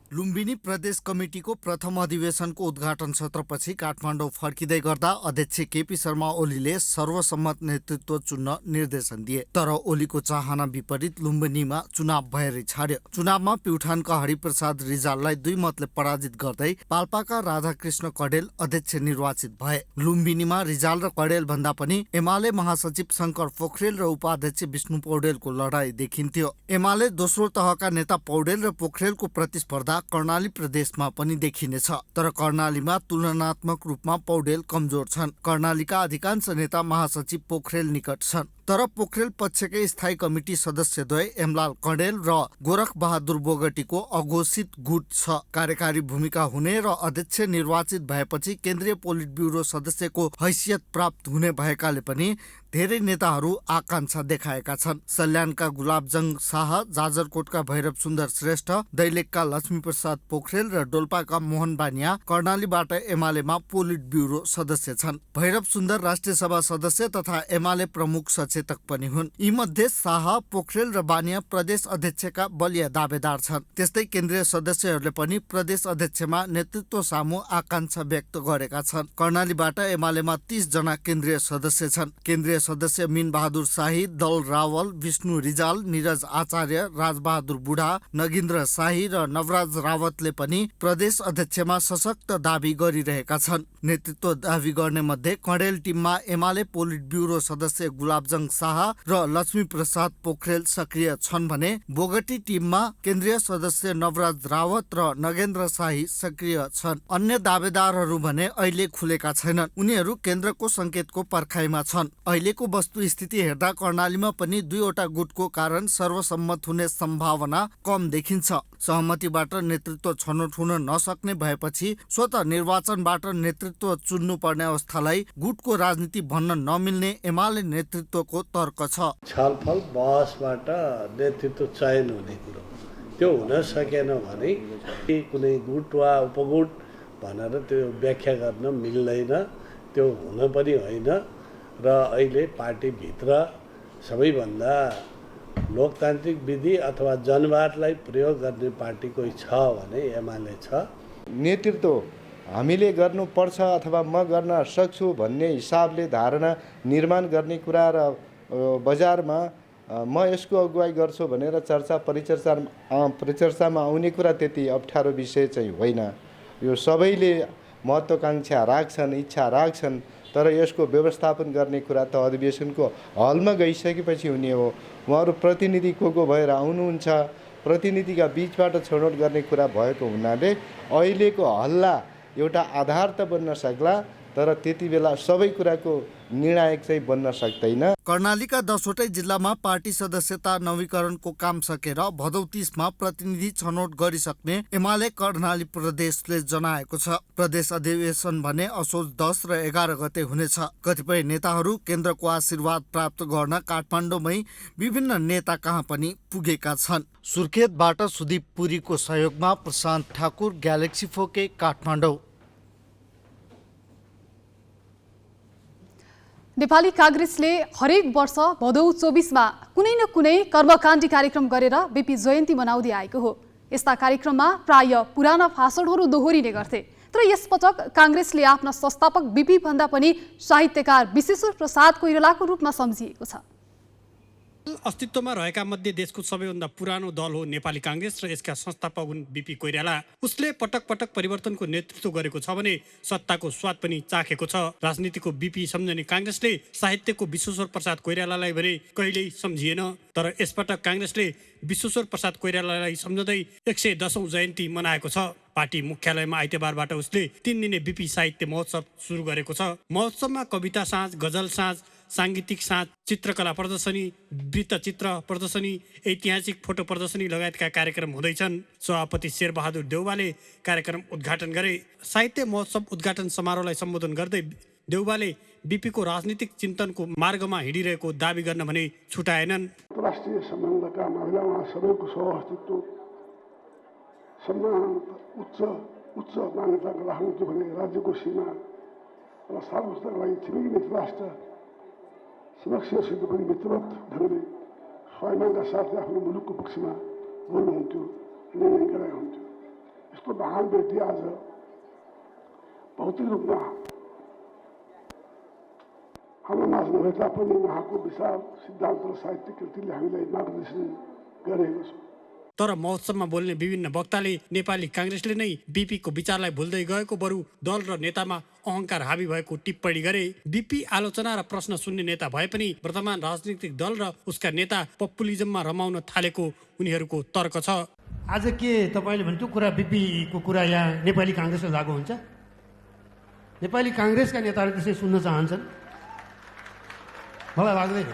लुम्बिनी प्रदेश कमिटीको प्रथम अधिवेशनको उद्घाटन सत्रपछि काठमाडौँ फर्किँदै गर्दा अध्यक्ष केपी शर्मा ओलीले सर्वसम्मत नेतृत्व चुन्न निर्देशन दिए। तर ओलीको चाहना विपरीत लुम्बिनीमा चुनाव भएरै छाड्यो। चुनावमा प्युठानका हरिप्रसाद रिजाललाई 2 मतले पराजित गर्दै पाल्पाका राधाकृष्ण कडेल अध्यक्ष निर्वाचित भए। लुम्बिनीमा रिजाल र कडेल भन्दा पनि एमाले महासचिव शङ्कर पोखरेल र उपाध्यक्ष विष्णु पौडेलको लडाईँ देखिन्थ्यो। एमाले दोस्रो तहका नेता पौडेल र पोखरेलको प्रतिस्पर्धा कर्णाली प्रदेशमा पनि देखिनेछ। तर कर्णालीमा तुलनात्मक रूपमा पौडेल कमजोर छन्। कर्णालीका अधिकांश नेता महासचिव पोखरेल निकट छन्। तर पोखरेल पक्षकै स्थायी कमिटी सदस्यद्वय एमलाल कडेल र गोरख बहादुर बोगटीको अघोषित गुट छ। कार्यकारी भूमिका हुने र अध्यक्ष निर्वाचित भएपछि केन्द्रीय पोलिट ब्युरो सदस्यको हैसियत प्राप्त हुने भएकाले पनि धेरै नेताहरू आकांक्षा देखाएका छन्। सल्यानका गुलाबजंग शाह, जाजरकोटका भैरव सुन्दर श्रेष्ठ, दैलेखका लक्ष्मीप्रसाद पोखरेल र डोल्पाका मोहन बानिया कर्णालीबाट एमालेमा पोलिट ब्युरो सदस्य छन्। भैरव सुन्दर राष्ट्रिय सभा सदस्य तथा एमाले प्रमुख सचेतक पनि हुन्। यी मध्ये शाह, पोखरेल र बानिया प्रदेश अध्यक्षका बलिया दावेदार छन्। त्यस्तै केन्द्रीय सदस्यहरूले पनि प्रदेश अध्यक्षमा नेतृत्व सामु आकांक्षा व्यक्त गरेका छन्। कर्णालीबाट एमालेमा 30 जना केन्द्रीय सदस्य छन्। केन्द्रीय सदस्य मीन बहादुर शाही, दल रावल, विष्णु रिजाल, निरज आचार्य, राजबहादुर बुढा, नगिन्द्र शाही र नवराज रावतले पनि प्रदेश अध्यक्षमा सशक्त दावी गरिरहेका छन्। नेतृत्व दावी गर्ने मध्ये कडेल टिममा एमाले पोलिट ब्युरो सदस्य गुलाबजंग शाह र लक्ष्मी प्रसाद पोखरेल सक्रिय छन् भने बोगटी टिममा केन्द्रीय सदस्य नवराज रावत र नगेन्द्र शाही सक्रिय छन्। अन्य दावेदारहरू भने अहिले खुलेका छैनन्। उनीहरू केन्द्रको संकेतको पर्खाइमा छन्। अहिलेको वस्तुस्थिति हेर्दा कर्णालीमा पनि 2वटा गुटको कारण सर्वसम्मत हुने सम्भावना कम देखिन्छ। सहमतिबाट नेतृत्व छनौट हुन नसक्ने भएपछि स्वतः निर्वाचनबाट नेतृत्व चुन्नुपर्ने अवस्थालाई गुटको राजनीति भन्न नमिल्ने एमाले नेतृत्वको तर्क छ। छलफल बहसबाट नेतृत्व चयन हुने कुरो त्यो हुन सकेन भने कुनै गुट वा उपगुट भनेर त्यो व्याख्या गर्न मिल्दैन, त्यो हुन पनि होइन। र अहिले पार्टीभित्र सबैभन्दा लोकतान्त्रिक विधि अथवा जनवादलाई प्रयोग गर्ने पार्टी कोही छ भने एमाले छ। नेतृत्व हामीले गर्नुपर्छ अथवा म गर्न सक्छु भन्ने हिसाबले धारणा निर्माण गर्ने कुरा र बजारमा म यसको अगुवाई गर्छु भनेर परिचर्चामा आउने कुरा त्यति अप्ठ्यारो विषय चाहिँ होइन। यो सबैले महत्त्वाकांक्षा राख्छन्, इच्छा राख्छन्, तर यसको व्यवस्थापन गर्ने कुरा त अधिवेशनको हलमा गइसकेपछि हुने हो। उहाँहरू प्रतिनिधि को भएर आउनुहुन्छ, प्रतिनिधिका बीचबाट छनौट गर्ने कुरा भएको हुनाले अहिलेको हल्ला एउटा आधार त बन्न सक्ला, तर त्यति बेला सबै कुराको निर्णायक चाहिँ बन्न सक्दैन। कर्णालीका 10वटै जिल्लामा पार्टी सदस्यता नवीकरणको काम सकेर भदौ 30मा प्रतिनिधि छनौट गरिसक्ने एमाले कर्णाली प्रदेशले जनाएको छ। प्रदेश अधिवेशन भने असोज 10 र 11 गते हुनेछ। कतिपय नेताहरू केन्द्रको आशीर्वाद प्राप्त गर्न काठमाडौँमै विभिन्न नेता कहाँ पनि पुगेका छन्। सुर्खेतबाट सुदीप पुरीको सहयोगमा प्रशान्त ठाकुर, ग्यालेक्सी 4K, काठमाडौँ। नेपाली काङ्ग्रेसले हरेक वर्ष भदौ 24मा कुनै न कुनै कर्मकाण्डी कार्यक्रम गरेर बीपी जयन्ती मनाउँदै आएको हो। यस्ता कार्यक्रममा प्राय पुराना भाषणहरू दोहोरिने गर्थे। तर यसपटक काङ्ग्रेसले आफ्ना संस्थापक बीपी भन्दा पनि साहित्यकार विश्वेश्वर प्रसाद कोइरालाको रूपमा सम्झिएको छ। अस्तित्वमा रहेका मध्ये देशको सबैभन्दा पुरानो दल हो नेपाली काङ्ग्रेस र यसका संस्थापक हुन् बीपी कोइराला। उसले पटक पटक परिवर्तनको नेतृत्व गरेको छ भने सत्ताको स्वाद पनि चाखेको छ। राजनीतिको बीपी सम्झने काङ्ग्रेसले साहित्यको विश्वेश्वर प्रसाद कोइरालालाई भने कहिल्यै सम्झिएन। तर यसपटक काङ्ग्रेसले विश्वेश्वर प्रसाद कोइरालालाई सम्झँदै 110औं जयन्ती मनाएको छ। पार्टी मुख्यालयमा आइतबारबाट उसले 3 दिने बीपी साहित्य महोत्सव सुरु गरेको छ। महोत्सवमा कविता साँझ, गजल साँझ, साङ्गीतिक साँझ, चित्रकला प्रदर्शनी, वृत्तचित्र प्रदर्शनी, ऐतिहासिक फोटो प्रदर्शनी लगायतका कार्यक्रम हुँदैछन्। सभापति शेरबहादुर देउवाले कार्यक्रम उद्घाटन गरे। साहित्य महोत्सव उद्घाटन समारोहलाई सम्बोधन गर्दै देउवाले बिपीको राजनीतिक चिन्तनको मार्गमा हिँडिरहेको दावी गर्न भने छुटाएनन्। राष्ट्रिय सम्बन्धका मामिलामा सबैको सहअस्तित्व सम्मान उच्च मान्यता राख्नु भने राज्यको सीमा र सार्वभौमताका लागि छिमेकी मित्र राष्ट्र समक्ष पनि मित्रवत ढङ्गले स्वाभिमानका साथले आफ्नो मुलुकको पक्षमा बोल्नुहुन्थ्यो, निर्णय गराउनुहुन्थ्यो। यस्तो महान व्यक्ति आज भौतिक रूपमा हाम्रो माझ नभए तापनि उहाँको विचार, सिद्धान्त र साहित्यिक कृतिले हामीलाई मार्गदर्शन गरेको छ। तर महोत्सवमा बोल्ने विभिन्न वक्ताले नेपाली काङ्ग्रेसले नै बिपीको विचारलाई भुल्दै गएको, बरु दल र नेतामा अहङ्कार हावी भएको टिप्पणी गरे। बिपी आलोचना र प्रश्न सुन्ने नेता भए पनि वर्तमान राजनीतिक दल र उसका नेता पपुलिजममा रमाउन थालेको उनीहरूको तर्क छ। आज के तपाईँले भनेको कुरा बिपीको कुरा यहाँ नेपाली काङ्ग्रेसमा लागू हुन्छ? नेपाली काङ्ग्रेसका नेताहरू त्यसै सुन्न चाहन्छन्? मलाई लाग्दैन।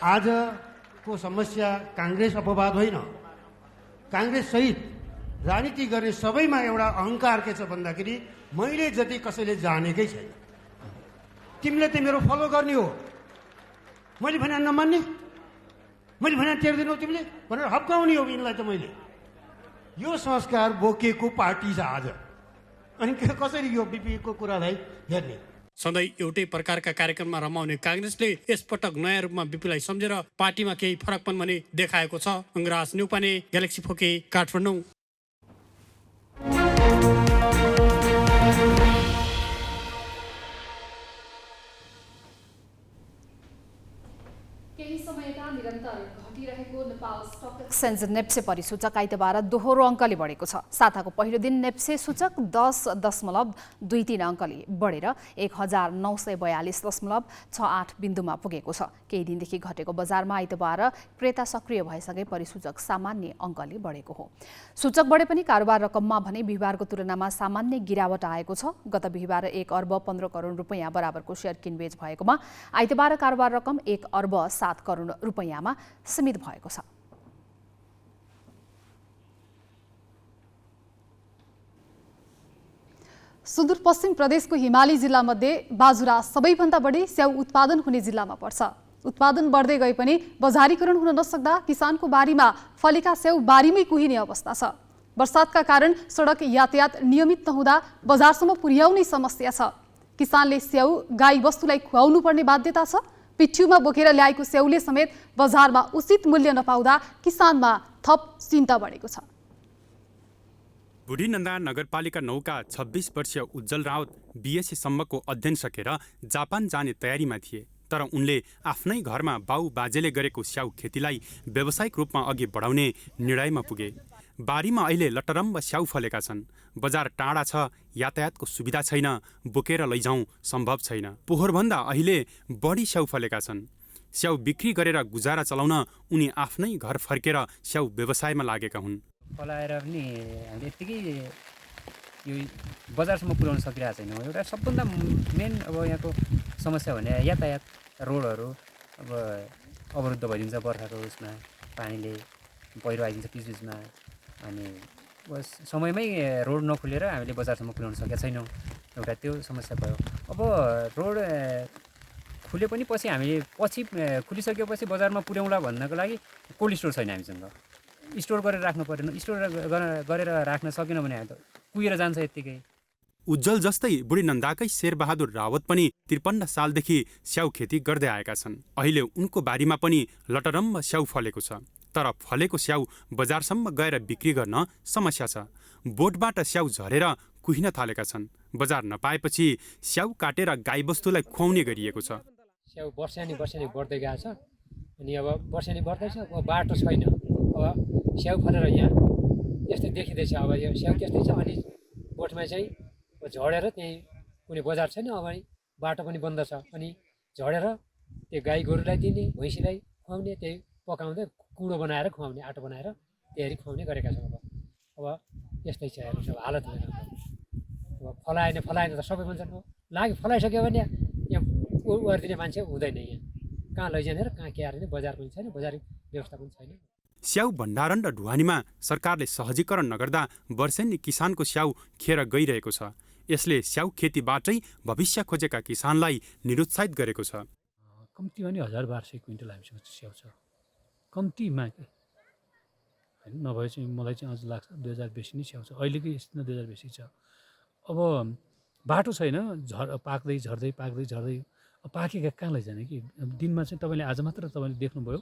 आजको समस्या काङ्ग्रेस अपवाद होइन, काङ्ग्रेस सहित राजनीति गर्ने सबैमा एउटा अहङ्कार के छ भन्दाखेरि मैले जति कसैले जानेकै छैन, तिमीले त मेरो फलो गर्ने हो, मैले भने नमान्ने, मैले भने टेर्दैनौ तिमीले भनेर हप्काउने हो यिनलाई। त मैले यो संस्कार बोकेको पार्टी छ आज, अनि कसरी यो बिपीको कुरालाई हेर्ने? सधैँ एउटै प्रकारका कार्यक्रममा रमाउने काङ्ग्रेसले यसपटक नयाँ रूपमा बिपीलाई सम्झेर पार्टीमा केही फरकपन भने देखाएको छ। अङ्गराज न्युपाने, ग्यालेक्सी फोके, काठमाडौँ। केही समयका निरन्तर घटिरहेको नेपाल स्टक एक्सचेन्ज नेप्से परिसूचक आइतबार दोहोरो अङ्कले बढेको छ। साताको पहिलो दिन नेप्से सूचक 10.23 अङ्कले बढेर 1942.68 बिन्दुमा पुगेको छ। केही दिनदेखि घटेको बजारमा आइतबार क्रेता सक्रिय भएसँगै परिसूचक सामान्य अङ्कले बढेको हो। सूचक बढे पनि कारोबार रकममा भने बिहिबारको तुलनामा सामान्य गिरावट आएको छ। गत बिहिबार 1 अर्ब 15 करोड रुपैयाँ बराबरको सेयर किनबेच भएकोमा आइतबार कारोबार रकम 1 अर्ब 7 करोड रुपैयाँमा सीमित भएको छ। सुदूरपश्चिम प्रदेशको हिमाली जिल्लामध्ये बाजुरा सबैभन्दा बढी स्याउ उत्पादन हुने जिल्लामा पर्छ। उत्पादन बढ्दै गए पनि बजारीकरण हुन नसक्दा किसानको बारीमा फलेका स्याउ बारीमै कुहिने अवस्था छ। बर्सातका कारण सडक यातायात नियमित नहुँदा बजारसम्म पुर्याउने समस्या छ। किसानले स्याउ गाई बस्तुलाई खुवाउनु पर्ने बाध्यता छ। पिठ्युमा बोकेर ल्याएको स्याउले समेत बजारमा उचित मूल्य नपाउँदा किसानमा थप चिन्ता बढेको छ। बुढीनन्दा नगरपालिका 9 का 26 वर्षीय उज्जवल राउत बीएससी सम्मको अध्ययन सकेर जापान जाने तयारीमा थिए। तर उनले आफ्नै घरमा बाउ बाजेले गरेको स्याउ खेतीलाई व्यावसायिक रूपमा अघि बढाउने निर्णयमा पुगे। बारीमा अहिले लटरम्ब स्याउ फलेका छन्। बजार टाढा छ, यातायातको सुविधा छैन, बोकेर लैजाउँ सम्भव छैन। पोहोरभन्दा अहिले बढी स्याउ फलेका छन्। स्याउ बिक्री गरेर गुजारा चलाउन उनी आफ्नै घर फर्केर स्याउ व्यवसायमा लागेका हुन्। फलाएर पनि हामीले यत्तिकै यो बजारसम्म पुर्याउन सकिरहेको छैनौँ। एउटा सबभन्दा मेन अब यहाँको समस्या भने यातायात, रोडहरू अब अवरुद्ध भइदिन्छ बर्खाको उसमा, पानीले पहिरो आइदिन्छ बिचबिचमा, अनि बस समयमै रोड नखुलेर हामीले बजारसम्म पुर्याउन सकेका छैनौँ। एउटा त्यो समस्या भयो। अब रोड खुले पनि पछि हामीले खुलिसकेपछि बजारमा पुर्याउँला भन्नको लागि कोल्ड स्टोर छैन हामीसँग। स्टोर गरेर राख्नु परेन। स्टोर गरेर राख्न सकेन भने हामी त कुहिएर जान्छ यत्तिकै। उज्जवल जस्तै बुढीनन्दाकै शेरबहादुर रावत पनि 53 सालदेखि स्याउ खेती गर्दै आएका छन्। अहिले उनको बारीमा पनि लटरम्ब स्याउ फलेको छ। तर फलेको स्याउ बजारसम्म गएर बिक्री गर्न समस्या छ। बोटबाट स्याउ झरेर कुहिन थालेका छन्। बजार नपाएपछि स्याउ काटेर गाईबस्तुलाई खुवाउने गरिएको छ। स्याउ वर्षानी बढ्दै गएको छ। अनि अब वर्षानी बढ्दैछ, अब बाटो छैन। अब स्याउ फलेर यहाँ यस्तै देखिँदैछ। अब यो स्याउ त्यस्तै छ। अनि बोटमा चाहिँ झरेर त्यहीँ कुनै बजार छैन। अब बाटो पनि बन्द छ। अनि झरेर त्यो गाई गोरुलाई दिने, भैँसीलाई खुवाउने, त्यही पकाउँदै कुँडो बनाएर खुवाउने, आटो बनाएर त्यही खुवाउने गरेका छौँ। अब यस्तै छ हेर्नुहोस् अब हालत। अब फलाएन त सबै भन्छन्। लाग्यो फलाइसक्यो भने यहाँ गरिदिने मान्छे हुँदैन यहाँ। कहाँ लैजाने र कहाँ के हार्ने, बजार पनि छैन, बजार व्यवस्था पनि छैन। स्याउ भण्डारण र ढुवानीमा सरकारले सहजीकरण नगर्दा वर्षेनी किसानको स्याउ खेर गइरहेको छ। यसले स्याउ खेतीबाटै भविष्य खोजेका किसानलाई निरुत्साहित गरेको छ। कम्तीमा नि 1000-1200 क्विन्टल हामीसँग स्याउ छ, कम्तीमा के होइन। नभए चाहिँ मलाई चाहिँ अझ लाग्छ 2000 बेसी नै स्याउ छ। अहिलेकै स्थितिमा 2000 बेसी छ। अब बाटो छैन, पाक्दै झर्दै पाकेका कहाँ लैजाने कि। दिनमा चाहिँ तपाईँले आज मात्र तपाईँले देख्नुभयो,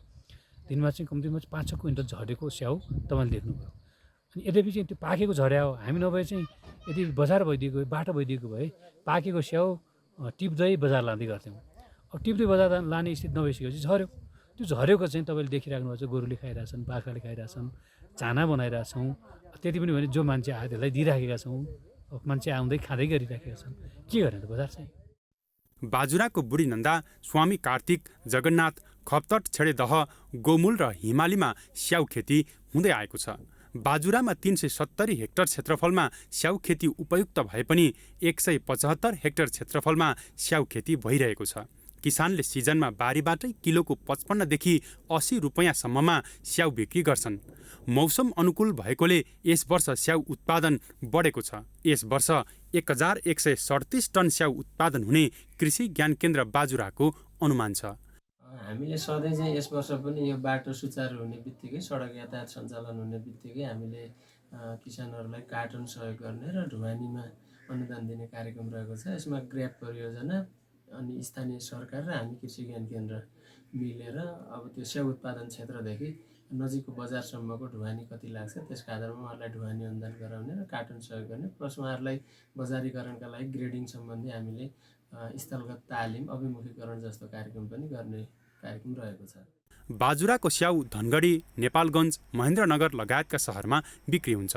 दिनमा चाहिँ कम्तीमा 5-6 क्विन्टल झरेको स्याउ तपाईँले देख्नुभयो। अनि यद्यपि चाहिँ त्यो पाकेको झर्या हो। हामी नभए चाहिँ यदि बजार भइदिएको भए, बाटो भइदिएको भए पाकेको स्याउ टिप्दै बजार लाँदै गर्थ्यौँ। अब टिप्दै बजार लाने स्थिति नभइसकेपछि झऱ्यो। त्यो झरेको चाहिँ तपाईँले देखिराख्नु भएको छ, गोरुले खाइरहेछन्, बाख्राले खाइरहेछन्, चाना बनाइरहेछौँ। त्यति पनि भने जो मान्छे आयो त्यसलाई दिइराखेका छौँ, मान्छे आउँदै खाँदै गरिराखेका छन्। के गर्ने त बजार चाहिँ। बाजुराको बुढी नन्दा, स्वामी कार्तिक, जगन्नाथ, खप्तट छेडेदह, गोमुल र हिमालीमा स्याउ खेती हुँदै आएको छ। बाजुरामा 370 हेक्टर क्षेत्रफलमा स्याउ खेती उपयुक्त भए पनि 175 हेक्टर क्षेत्रफलमा स्याउ खेती भइरहेको छ। किसानले सिजनमा बारीबाटै किलोको 55 देखि 80 रुपैयाँसम्ममा स्याउ बिक्री गर्छन्। मौसम अनुकूल भएकोले यस वर्ष स्याउ उत्पादन बढेको छ। यस वर्ष 1137 टन स्याउ उत्पादन हुने कृषि ज्ञान केन्द्र बाजुराको अनुमान छ। हामीले सधैँ चाहिँ यस वर्ष पनि यो बाटो सुचारू हुने बित्तिकै, सडक यातायात सञ्चालन हुने बित्तिकै हामीले किसानहरूलाई कार्टुन सहयोग गर्ने र ढुवानीमा अनुदान दिने कार्यक्रम रहेको छ। यसमा ग्र्याप परियोजना अनि स्थानीय सरकार र हामी कृषि ज्ञान केन्द्र मिलेर अब त्यो स्याउ उत्पादन क्षेत्रदेखि नजिकको बजारसम्मको ढुवानी कति लाग्छ त्यसका आधारमा उहाँहरूलाई ढुवानी अनुदान गराउने र कार्टुन सहयोग गर्ने, प्लस उहाँहरूलाई बजारीकरणका लागि ग्रेडिङ सम्बन्धी हामीले स्थलगत तालिम, अभिमुखीकरण जस्तो कार्यक्रम पनि गर्ने कार्यक्रम रहेको छ। बाजुराको स्याउ धनगढी, नेपालगञ्ज, महेन्द्रनगर लगायतका सहरमा बिक्री हुन्छ।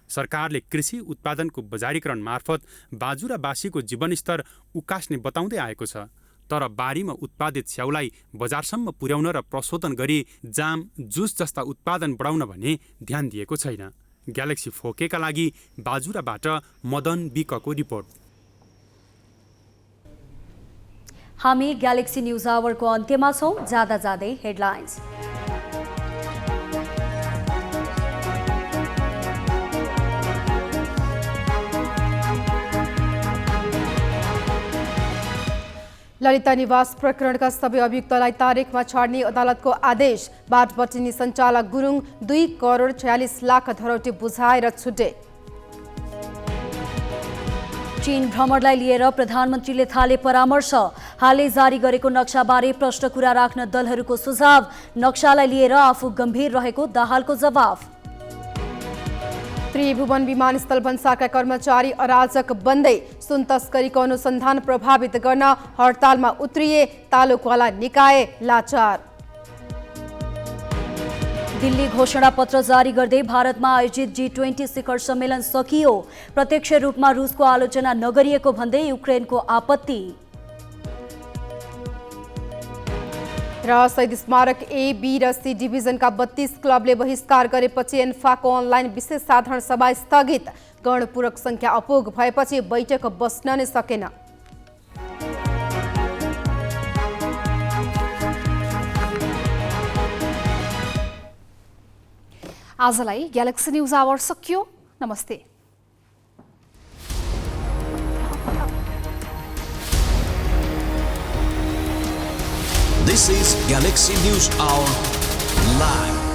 सरकारले कृषि उत्पादनको बजारीकरण मार्फत बाजुरावासीको जीवनस्तर उकास्ने बताउँदै आएको छ। तर बारीमा उत्पादित स्याउलाई बजारसम्म पुर्याउन र प्रशोधन गरी जाम, जुस जस्ता उत्पादन बढाउन भने ध्यान दिएको छैन। ग्यालेक्सी 4K का लागि बाजुराबाट मदन बिकको रिपोर्ट। हामी ग्यालेक्सी न्यूज आवरको अन्त्यमा छौं। जाँदा जाँदै हेडलाइन्स। ललिता निवास प्रकरणका सबै अभियुक्तलाई तारिखमा छाड्ने अदालतको आदेश। बाटबटिनी सञ्चालक गुरुङ 2 करोड 46 लाख धरौटी बुझाएर छुटे। चीन भ्रमणलाई लिएर प्रधानमन्त्रीले थाले परामर्श। हालै जारी गरेको नक्साबारे प्रश्न कुरा राख्न दलहरूको सुझाव। नक्सालाई लिएर आफू गम्भीर रहेको दाहालको जवाफ। त्रिभुवन विमानस्थल भन्सारका कर्मचारी अराजक बन्दै सुन तस्करीको अनुसन्धान प्रभावित गर्न हडतालमा उत्रिए। तालुकवाला निकाय लाचार। दिल्ली घोषणापत्र जारी गर्दै भारतमा आयोजित G20 शिखर सम्मेलन सकियो। प्रत्यक्ष रूपमा रुसको आलोचना नगरिएको भन्दै युक्रेनको आपत्ति। र शहीद स्मारक A, B र C डिभिजनका 32 क्लबले बहिष्कार गरेपछि एन्फाको अनलाइन विशेष साधारण सभा स्थगित। गणपूरक संख्या अपुग भएपछि बैठक बस्न नै सकेन। आजलाई ग्यालेक्सी न्यूज आवर सकियो। नमस्ते। This is Galaxy News Hour Live.